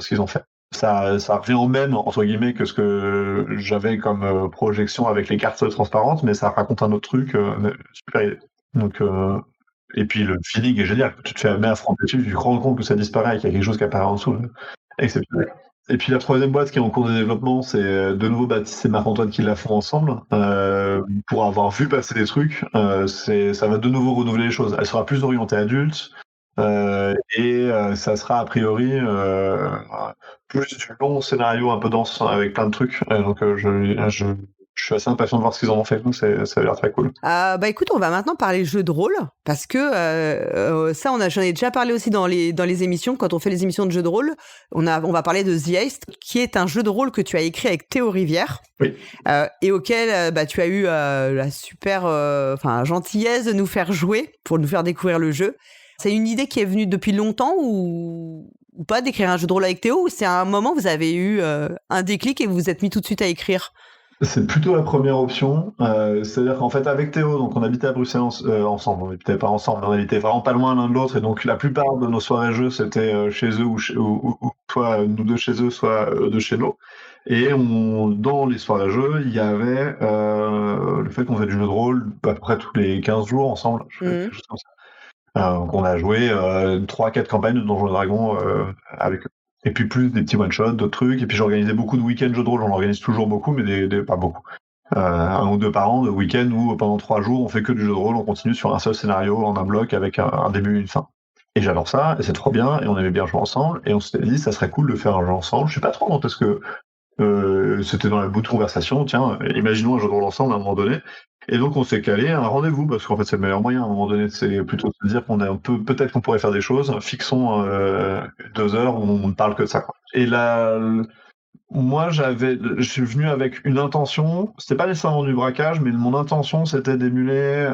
[SPEAKER 3] ce qu'ils ont fait. Ça revient au même, entre guillemets, que ce que j'avais comme projection avec les cartes transparentes, mais ça raconte un autre truc. Super idée. Donc, et puis le feeling est génial. Tu te fais amener à affronter dessus, tu te rends compte que ça disparaît et qu'il y a quelque chose qui apparaît en dessous. Exceptionnel. Et puis la troisième boîte qui est en cours de développement, c'est de nouveau Baptiste et Marc-Antoine qui la font ensemble. Pour avoir vu passer des trucs, ça va de nouveau renouveler les choses. Elle sera plus orientée adulte, et ça sera a priori plus du long scénario un peu dense avec plein de trucs. Donc je suis assez impatient de voir ce qu'ils en ont fait. Donc ça a l'air très cool.
[SPEAKER 1] Bah écoute, on va maintenant parler jeux de rôle, parce que ça, j'en ai déjà parlé aussi dans les émissions. Quand on fait les émissions de jeux de rôle, on va parler de The Heist, qui est un jeu de rôle que tu as écrit avec Théo Rivière,
[SPEAKER 3] oui.
[SPEAKER 1] Et auquel tu as eu la super gentillesse de nous faire jouer pour nous faire découvrir le jeu. C'est une idée qui est venue depuis longtemps ou pas d'écrire un jeu de rôle avec Théo, ou c'est à un moment vous avez eu un déclic et vous vous êtes mis tout de suite à écrire?
[SPEAKER 3] C'est plutôt la première option. C'est-à-dire qu'en fait, avec Théo, donc on habitait à Bruxelles ensemble. On n'habitait pas ensemble, mais on habitait vraiment pas loin l'un de l'autre. Et donc la plupart de nos soirées jeux, c'était chez eux ou soit nous deux chez eux, soit eux deux chez nous. Et dans les soirées jeux, il y avait le fait qu'on faisait du jeu de rôle à peu près tous les 15 jours ensemble. Quelque chose comme ça. Donc on a joué 3-4 campagnes de Donjons et Dragons avec eux. Et puis plus des petits one-shots, d'autres trucs. Et puis j'organisais beaucoup de week-ends jeux de rôle. J'en organise toujours beaucoup, mais pas beaucoup. 1 ou 2 par an de week-ends où pendant 3 jours, on fait que du jeu de rôle. On continue sur un seul scénario en un bloc avec un début et une fin. Et j'adore ça, et c'est trop bien, et on aimait bien jouer ensemble. Et on s'était dit, ça serait cool de faire un jeu ensemble. Je sais pas trop quand est-ce que c'était dans la bout de conversation. Tiens, imaginons un jeu de rôle ensemble à un moment donné. Et donc on s'est calé un rendez-vous, parce qu'en fait c'est le meilleur moyen à un moment donné, c'est plutôt de se dire qu'on est peut-être qu'on pourrait faire des choses, fixons 2 heures où on ne parle que de ça, quoi. Et là, moi je suis venu avec une intention, c'était pas nécessairement du braquage, mais mon intention c'était d'émuler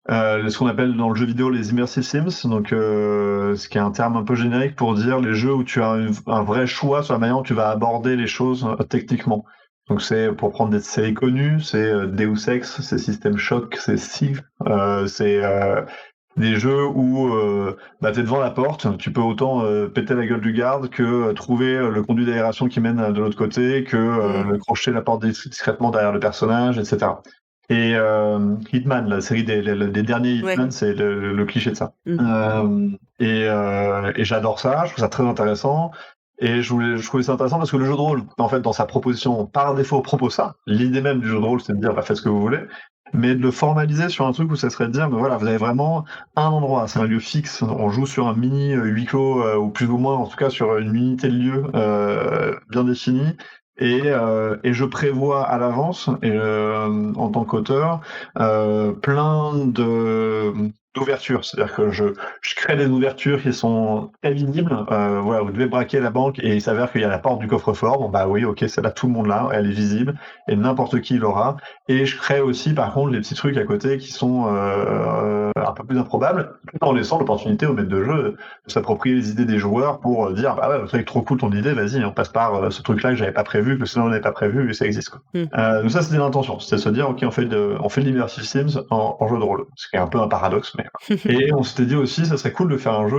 [SPEAKER 3] ce qu'on appelle dans le jeu vidéo les immersive sims, donc ce qui est un terme un peu générique pour dire les jeux où tu as un vrai choix sur la manière dont tu vas aborder les choses techniquement. Donc c'est, pour prendre des séries connues, c'est Deus Ex, c'est System Shock, c'est Civ, c'est des jeux où t'es devant la porte, tu peux autant péter la gueule du garde que trouver le conduit d'aération qui mène de l'autre côté, que crocheter la porte discrètement derrière le personnage, etc. Et Hitman, la série des derniers Hitman, c'est le cliché de ça. Et j'adore ça, je trouve ça très intéressant. Et je trouvais ça intéressant parce que le jeu de rôle, en fait, dans sa proposition, par défaut, propose ça. L'idée même du jeu de rôle, c'est de dire, faites ce que vous voulez. Mais de le formaliser sur un truc où ça serait de dire, voilà, vous avez vraiment un endroit, c'est un lieu fixe. On joue sur un mini huis clos, ou plus ou moins, en tout cas, sur une unité de lieu bien définie. Et je prévois à l'avance, en tant qu'auteur, plein d'ouvertures. C'est-à-dire que je crée des ouvertures qui sont très visibles. Voilà, vous devez braquer la banque et il s'avère qu'il y a la porte du coffre-fort. Bon, oui, ok, c'est là, tout le monde là, elle est visible et n'importe qui l'aura. Et je crée aussi, par contre, les petits trucs à côté qui sont un peu plus improbables, tout en laissant l'opportunité au maître de jeu de s'approprier les idées des joueurs pour dire, le truc trop cool ton idée, vas-y, on passe par ce truc-là que j'avais pas prévu, que sinon on n'avait pas prévu et ça existe, quoi. Donc ça, c'était l'intention, c'était de se dire, ok, on fait de l'immersive Sims en jeu de rôle, ce qui est un peu un paradoxe, mais et on s'était dit aussi, ça serait cool de faire un jeu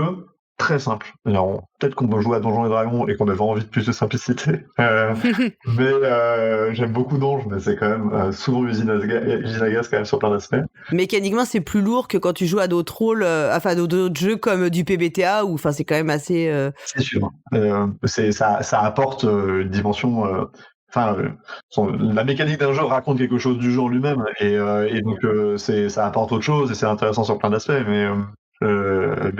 [SPEAKER 3] très simple. Alors, peut-être qu'on peut jouer à Donjons et Dragons et qu'on avait envie de plus de simplicité, mais j'aime beaucoup Donjons, mais c'est quand même souvent usine à gaz quand même sur plein d'aspects.
[SPEAKER 1] Mécaniquement, c'est plus lourd que quand tu joues à d'autres rôles, d'autres jeux comme du PBTA, où c'est quand même assez...
[SPEAKER 3] C'est sûr. Ça apporte une dimension... la mécanique d'un jeu raconte quelque chose du jeu en lui-même, et donc ça apporte autre chose et c'est intéressant sur plein d'aspects, mais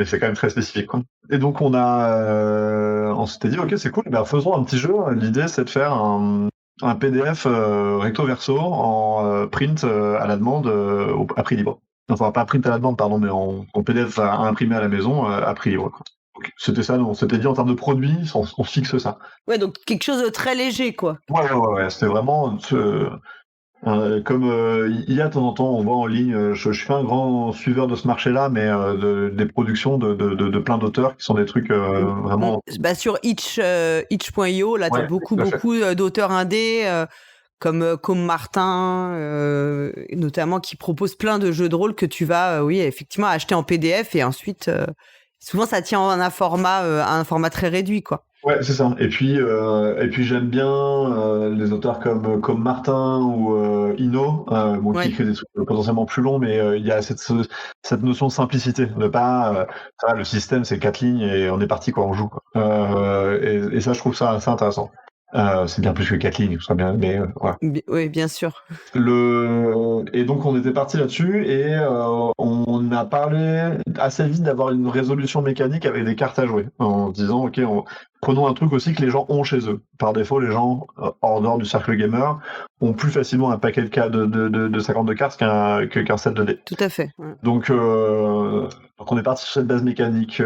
[SPEAKER 3] c'est quand même très spécifique, quoi. Et donc on s'était dit, ok, c'est cool, faisons un petit jeu. L'idée, c'est de faire un PDF recto verso en print à la demande à prix libre. Enfin, pas print à la demande, pardon, mais en PDF à imprimer à la maison à prix libre, quoi. Donc, c'était ça, on s'était dit en termes de produits, on fixe ça.
[SPEAKER 1] Ouais, donc quelque chose de très léger, quoi.
[SPEAKER 3] Ouais, c'était vraiment... comme il y a de temps en temps, on voit en ligne, je suis un grand suiveur de ce marché-là, mais des productions de plein d'auteurs qui sont des trucs vraiment...
[SPEAKER 1] Sur itch.io, là, t'as beaucoup d'auteurs indés, comme Martin, notamment, qui proposent plein de jeux de rôle que tu vas, effectivement, acheter en PDF et ensuite... souvent, ça tient en un format très réduit, quoi.
[SPEAKER 3] Ouais, c'est ça. Et puis j'aime bien les auteurs comme Martin ou Ino, qui écrit des trucs potentiellement plus longs, mais il y a cette notion de simplicité, de pas le système c'est 4 lignes et on est parti, quoi, on joue, quoi. Et ça, je trouve ça assez intéressant. C'est bien plus que 4 lignes, ça bien, mais voilà.
[SPEAKER 1] Oui, bien sûr.
[SPEAKER 3] Et donc on était parti là-dessus et on a parlé assez vite d'avoir une résolution mécanique avec des cartes à jouer, en disant, ok, prenons un truc aussi que les gens ont chez eux. Par défaut, les gens hors dehors du cercle gamer ont plus facilement un paquet de 52 cartes qu'un set de dés.
[SPEAKER 1] Tout à fait. Ouais.
[SPEAKER 3] Donc on est parti sur cette base mécanique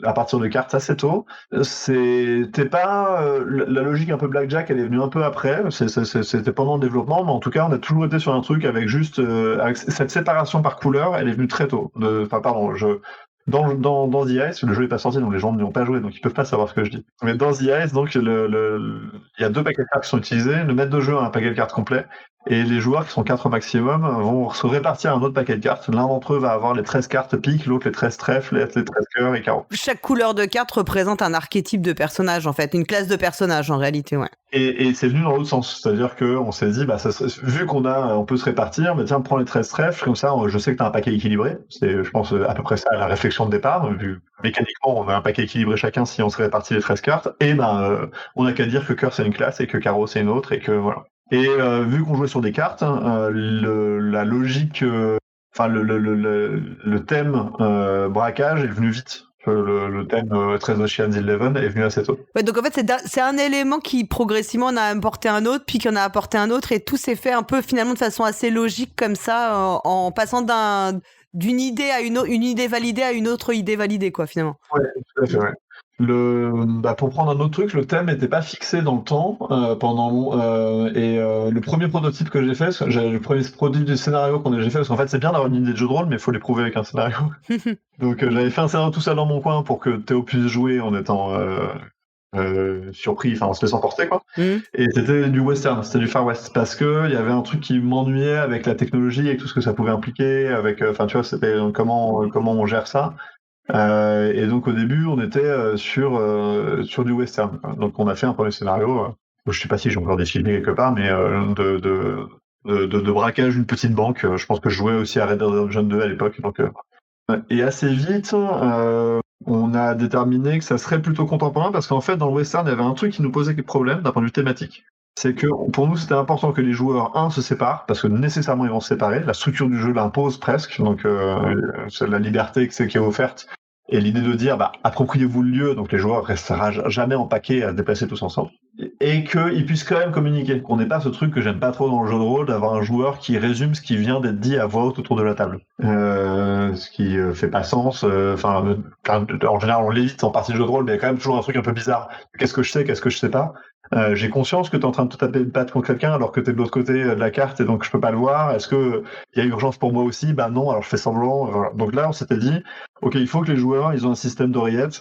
[SPEAKER 3] à partir de cartes assez tôt. C'était pas la logique un peu blackjack, elle est venue un peu après. C'était pendant le développement, mais en tout cas, on a toujours été sur un truc avec juste avec cette séparation par couleur. Elle est venue très tôt. Dans The Ice, le jeu n'est pas sorti, donc les gens n'y ont pas joué, donc ils peuvent pas savoir ce que je dis. Mais dans The Ice, donc il y a 2 paquets de cartes qui sont utilisés. Le maître de jeu a un paquet de cartes complet. Et les joueurs, qui sont 4 au maximum, vont se répartir un autre paquet de cartes. L'un d'entre eux va avoir les 13 cartes piques, l'autre les 13 trèfles, les 13 cœurs et carreaux.
[SPEAKER 1] Chaque couleur de carte représente un archétype de personnage, en fait, une classe de personnage en réalité, ouais.
[SPEAKER 3] Et c'est venu dans l'autre sens, c'est-à-dire qu'on s'est dit, vu on peut se répartir, tiens, prends les 13 trèfles, comme ça, je sais que t'as un paquet équilibré. C'est, je pense, à peu près ça la réflexion de départ. Vu mécaniquement, on a un paquet équilibré chacun si on se répartit les 13 cartes. Et on n'a qu'à dire que cœur c'est une classe et que carreau c'est une autre et que voilà. Et vu qu'on jouait sur des cartes, la logique, le thème braquage est venu vite. Le thème 13 Ocean's 11 est venu assez tôt.
[SPEAKER 1] Ouais, donc en fait, c'est un élément qui progressivement en a apporté un autre, puis qui en a apporté un autre, et tout s'est fait un peu finalement de façon assez logique comme ça, en passant d'une idée à une idée validée à une autre idée validée, quoi, finalement.
[SPEAKER 3] Ouais, tout à fait, ouais. Pour prendre un autre truc, le thème n'était pas fixé dans le temps le premier prototype que j'ai fait, le premier prototype du scénario j'ai fait, parce qu'en fait c'est bien d'avoir une idée de jeu de rôle, mais il faut les prouver avec un scénario. Donc j'avais fait un scénario tout seul dans mon coin pour que Théo puisse jouer en étant surpris, enfin on se laisse emporter quoi.
[SPEAKER 1] Mmh.
[SPEAKER 3] Et c'était du western, c'était du Far West, parce que il y avait un truc qui m'ennuyait avec la technologie et tout ce que ça pouvait impliquer, avec, enfin tu vois, c'était comment on gère ça. Et donc au début on était sur du western. Donc on a fait un premier scénario. Je sais pas si j'ai encore des films quelque part, mais de braquage d'une petite banque. Je pense que je jouais aussi à Red Dead Redemption 2 à l'époque. Donc, et assez vite, on a déterminé que ça serait plutôt contemporain parce qu'en fait, dans le western, il y avait un truc qui nous posait des problèmes d'un point de vue thématique. C'est que pour nous, c'était important que les joueurs, se séparent, parce que nécessairement ils vont se séparer. La structure du jeu l'impose presque, donc c'est la liberté qui est offerte. Et l'idée de dire, appropriez-vous le lieu, donc les joueurs resteront jamais en paquet à se déplacer tous ensemble. Et qu'ils puissent quand même communiquer. Qu'on n'ait pas ce truc que j'aime pas trop dans le jeu de rôle, d'avoir un joueur qui résume ce qui vient d'être dit à voix haute autour de la table. Ce qui fait pas sens. En général, on l'évite en partie de jeu de rôle, mais il y a quand même toujours un truc un peu bizarre. Qu'est-ce que je sais, qu'est-ce que je sais pas? J'ai conscience que tu es en train de te taper une patte contre quelqu'un alors que tu es de l'autre côté de la carte et donc je peux pas le voir. Est-ce que il y a urgence pour moi aussi? Non, alors je fais semblant. Voilà. Donc là, on s'était dit, ok, il faut que les joueurs, ils ont un système d'oreillettes.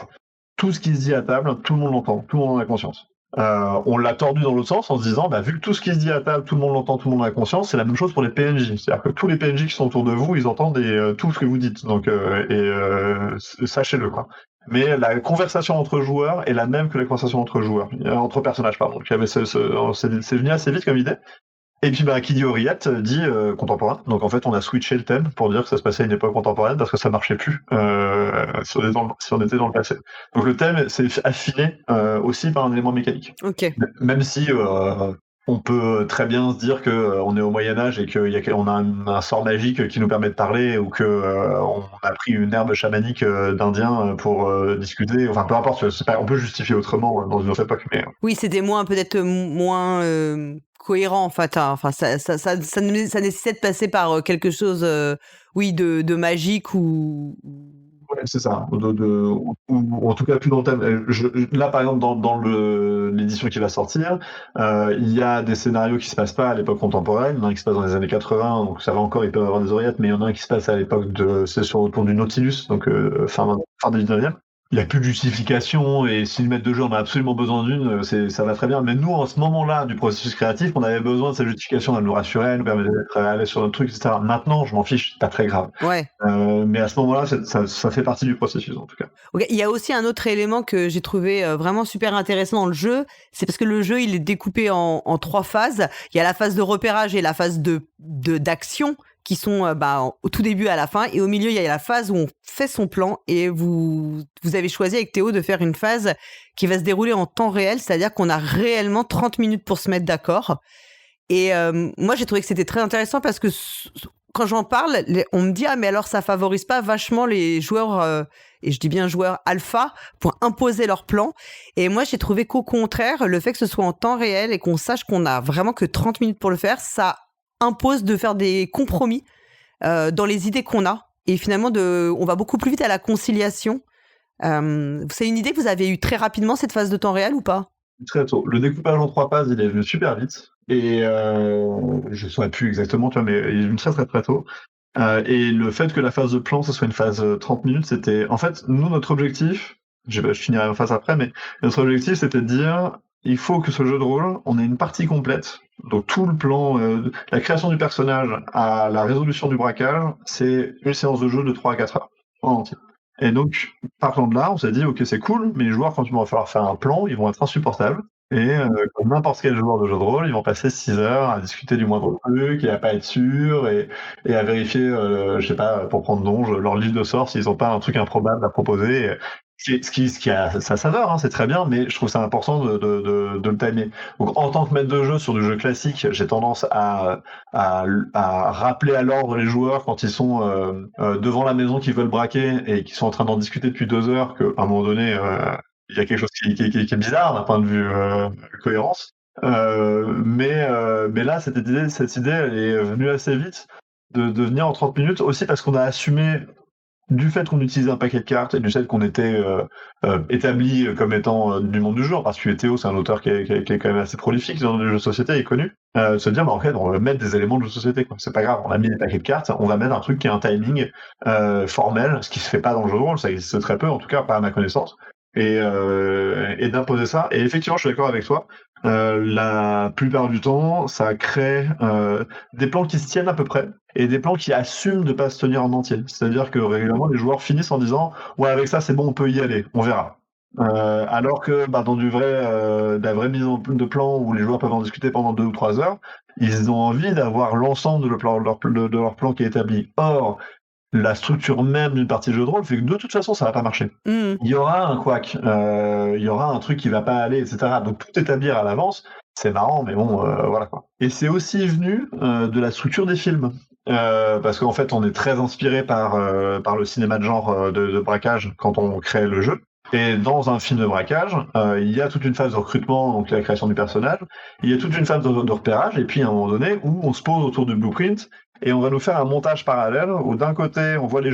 [SPEAKER 3] Tout ce qui se dit à table, tout le monde l'entend, tout le monde en a conscience. On l'a tordu dans l'autre sens en se disant, vu que tout ce qui se dit à table, tout le monde l'entend, tout le monde en a conscience, c'est la même chose pour les PNJ. C'est-à-dire que tous les PNJ qui sont autour de vous, ils entendent tout ce que vous dites. Donc, sachez-le, quoi. Mais la conversation entre joueurs est la même que la conversation entre personnages, pardon. Donc, c'est venu assez vite comme idée. Et puis, qui dit oreillette dit contemporain. Donc, en fait, on a switché le thème pour dire que ça se passait à une époque contemporaine parce que ça marchait plus si on était dans le passé. Donc, le thème s'est affiné aussi par un élément mécanique.
[SPEAKER 1] Ok.
[SPEAKER 3] Même si on peut très bien se dire que on est au Moyen-Âge et qu'on a un sort magique qui nous permet de parler ou que on a pris une herbe chamanique d'Indien pour discuter. Enfin, peu importe, on peut justifier autrement dans une autre époque. Mais
[SPEAKER 1] oui, c'était peut-être moins cohérent en fait. Enfin, ça nécessitait de passer par quelque chose, de magique ou.
[SPEAKER 3] Ouais, c'est ça. Ou en tout cas plus dans le thème. Là, par exemple, dans l'édition qui va sortir, il y a des scénarios qui se passent pas à l'époque contemporaine. Il y en a un qui se passe dans les années 80, donc ça va encore, ils peuvent avoir des oreillettes, mais il y en a un qui se passe à l'époque c'est autour du Nautilus, donc fin du 19e. Il n'y a plus de justification et si le maître de jeu en a absolument besoin d'une, ça va très bien. Mais nous, en ce moment-là du processus créatif, on avait besoin de cette justification, elle nous rassurait, elle nous permettait d'être à l'aise sur notre truc, etc. Maintenant, je m'en fiche, c'est pas très grave.
[SPEAKER 1] Ouais.
[SPEAKER 3] Mais à ce moment-là, ça fait partie du processus en tout cas.
[SPEAKER 1] Okay. Il y a aussi un autre élément que j'ai trouvé vraiment super intéressant dans le jeu, c'est parce que le jeu il est découpé en 3 phases. Il y a la phase de repérage et la phase d'action qui sont au tout début à la fin, et au milieu il y a la phase où on fait son plan, et vous avez choisi avec Théo de faire une phase qui va se dérouler en temps réel, c'est-à-dire qu'on a réellement 30 minutes pour se mettre d'accord. Et moi j'ai trouvé que c'était très intéressant parce que quand j'en parle, on me dit mais alors ça favorise pas vachement les joueurs, et je dis bien joueurs alpha, pour imposer leur plan. Et moi j'ai trouvé qu'au contraire, le fait que ce soit en temps réel et qu'on sache qu'on a vraiment que 30 minutes pour le faire, ça impose de faire des compromis dans les idées qu'on a, et finalement on va beaucoup plus vite à la conciliation. C'est une idée que vous avez eue très rapidement, cette phase de temps réel, ou pas?
[SPEAKER 3] Très tôt. Le découpage en 3 phases, il est venu super vite, et je ne saurais plus exactement, tu vois, mais il est venu très très très tôt. Et le fait que la phase de plan, ce soit une phase 30 minutes, c'était... En fait, nous, notre objectif, je finirai en phase après, mais notre objectif, c'était de dire, il faut que ce jeu de rôle, on ait une partie complète. Donc tout le plan, la création du personnage à la résolution du braquage, c'est une séance de jeu de 3 à 4 heures, en entier. Et donc, partant de là, on s'est dit, ok, c'est cool, mais les joueurs, quand il va falloir faire un plan, ils vont être insupportables. Et comme n'importe quel joueur de jeu de rôle, ils vont passer 6 heures à discuter du moindre truc, et à pas être sûr, et à vérifier, je sais pas, pour prendre Donge, leur livre de sorts, s'ils ont pas un truc improbable à proposer. Ce qui a sa saveur, hein, c'est très bien, mais je trouve ça important de le timer. Donc, en tant que maître de jeu sur du jeu classique, j'ai tendance à rappeler à l'ordre les joueurs quand ils sont devant la maison qu'ils veulent braquer et qui sont en train d'en discuter depuis 2 heures, qu'à un moment donné, il y a quelque chose qui est bizarre d'un point de vue cohérence. Mais là, cette idée, elle est venue assez vite de venir en 30 minutes, aussi parce qu'on a assumé, du fait qu'on utilisait un paquet de cartes et du fait qu'on était établi comme étant du monde du jeu, parce que Théo, c'est un auteur qui est quand même assez prolifique dans le jeu de société et connu, se dire, en fait, on va mettre des éléments de jeu de société, quoi. C'est pas grave, on a mis des paquets de cartes, on va mettre un truc qui a un timing formel, ce qui se fait pas dans le jeu de rôle, ça existe très peu, en tout cas, pas à ma connaissance. et d'imposer ça. Et effectivement, je suis d'accord avec toi. La plupart du temps, ça crée des plans qui se tiennent à peu près et des plans qui assument de pas se tenir en entier. C'est-à-dire que régulièrement, les joueurs finissent en disant ouais, avec ça c'est bon, on peut y aller, on verra. Alors que dans de la vraie mise en de plan où les joueurs peuvent en discuter pendant 2 ou 3 heures, ils ont envie d'avoir l'ensemble de leur plan qui est établi. Or, la structure même d'une partie de jeu de rôle fait que de toute façon ça va pas marcher. Il y aura un couac, il y aura un truc qui va pas aller, etc. Donc tout établir à l'avance, c'est marrant, mais bon, voilà quoi. Et c'est aussi venu de la structure des films. Parce qu'en fait on est très inspiré par le cinéma de genre de braquage quand on crée le jeu. Et dans un film de braquage, il y a toute une phase de recrutement, donc la création du personnage, il y a toute une phase de repérage, et puis à un moment donné où on se pose autour du blueprint, et on va nous faire un montage parallèle où d'un côté on voit les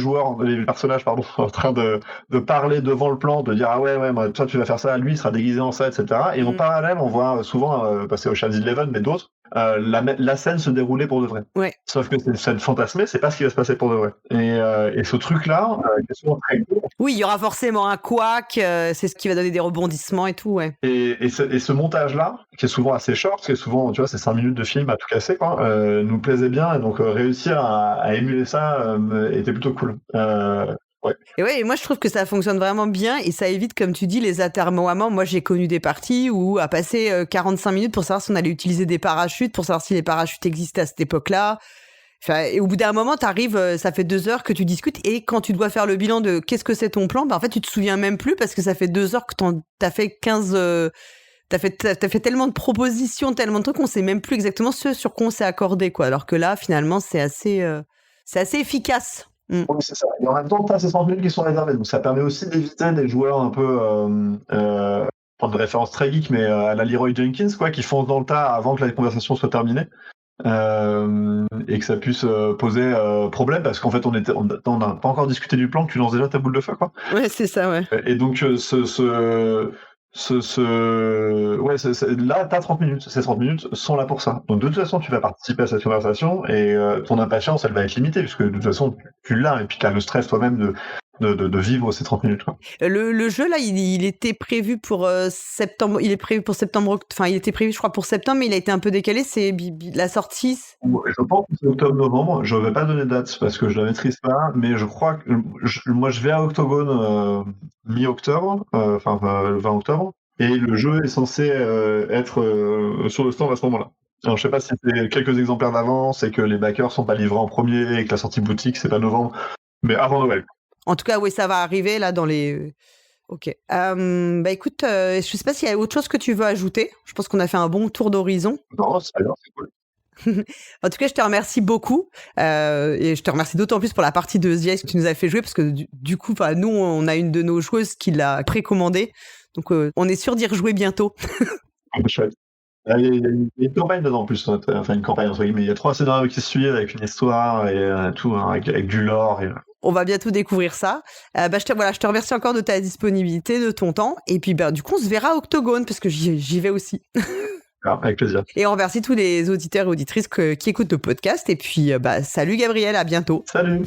[SPEAKER 3] personnages en train de parler devant le plan, de dire ah ouais moi, toi tu vas faire ça, lui il sera déguisé en ça, etc. Et en parallèle on voit souvent passer Ocean's 11 mais d'autres la scène se déroulait pour de vrai.
[SPEAKER 1] Ouais.
[SPEAKER 3] Sauf que c'est une scène fantasmée, c'est pas ce qui va se passer pour de vrai. Et ce truc-là, qui est souvent très court.
[SPEAKER 1] Oui, il y aura forcément un couac, c'est ce qui va donner des rebondissements et tout, ouais.
[SPEAKER 3] Et ce montage-là, qui est souvent assez short, qui est souvent, tu vois, c'est 5 minutes de film à tout casser, quoi, nous plaisait bien, et donc réussir à émuler ça était plutôt cool. Ouais.
[SPEAKER 1] Et ouais, et moi je trouve que ça fonctionne vraiment bien et ça évite, comme tu dis, les atermoiements. Moi j'ai connu des parties où à passer 45 minutes pour savoir si on allait utiliser des parachutes, pour savoir si les parachutes existaient à cette époque-là. Enfin, et au bout d'un moment, t'arrives, ça fait 2 heures que tu discutes et quand tu dois faire le bilan de qu'est-ce que c'est ton plan, en fait tu te souviens même plus parce que ça fait 2 heures que t'as fait 15... T'as fait tellement de propositions, tellement de trucs qu'on sait même plus exactement ce sur quoi on s'est accordé, quoi. Alors que là, finalement, c'est assez efficace.
[SPEAKER 3] Oui, c'est ça. Et en même temps, tu as ces 30 minutes qui sont réservées. Donc ça permet aussi d'éviter des joueurs un peu, prendre de références très geek, mais à la Leroy Jenkins, quoi, qui foncent dans le tas avant que la conversation soit terminée. Et que ça puisse poser problème parce qu'en fait on n'a pas encore discuté du plan que tu lances déjà ta boule de feu, quoi.
[SPEAKER 1] Ouais, c'est ça, ouais.
[SPEAKER 3] Et donc là, t'as 30 minutes. Ces 30 minutes sont là pour ça. Donc, de toute façon, tu vas participer à cette conversation et ton impatience, elle va être limitée puisque de toute façon, tu l'as et puis t'as le stress toi-même de vivre ces 30 minutes, quoi.
[SPEAKER 1] Le jeu, là, il était prévu pour septembre. Il est prévu pour septembre. Enfin, il était prévu, je crois, pour septembre, mais il a été un peu décalé. C'est la sortie.
[SPEAKER 3] Je pense que c'est octobre-novembre. Je ne vais pas donner de date parce que je la maîtrise pas, mais je crois que moi, je vais à Octogone mi-octobre, 20 octobre, et le jeu est censé être sur le stand à ce moment-là. Alors, je sais pas si c'est quelques exemplaires d'avance et que les backers sont pas livrés en premier et que la sortie boutique c'est pas novembre, mais avant Noël.
[SPEAKER 1] En tout cas, oui, ça va arriver là dans les. Ok. Écoute, je sais pas s'il y a autre chose que tu veux ajouter. Je pense qu'on a fait un bon tour d'horizon.
[SPEAKER 3] Non, c'est cool.
[SPEAKER 1] En tout cas, je te remercie beaucoup et je te remercie d'autant plus pour la partie de The Ice que tu nous as fait jouer parce que du coup, nous, on a une de nos joueuses qui l'a précommandé, donc on est sûr d'y rejouer bientôt.
[SPEAKER 3] Chouette. Il y a une campagne dedans en plus, enfin une campagne entre guillemets. Il y a 3 scénarios qui se suivent avec une histoire et tout, hein, avec du lore.
[SPEAKER 1] On va bientôt découvrir ça. Je te remercie encore de ta disponibilité, de ton temps. Et puis, du coup, on se verra à Octogone parce que j'y vais aussi.
[SPEAKER 3] Avec plaisir.
[SPEAKER 1] Et on remercie tous les auditeurs et auditrices qui écoutent le podcast. Et puis, salut Gabriel, à bientôt.
[SPEAKER 3] Salut.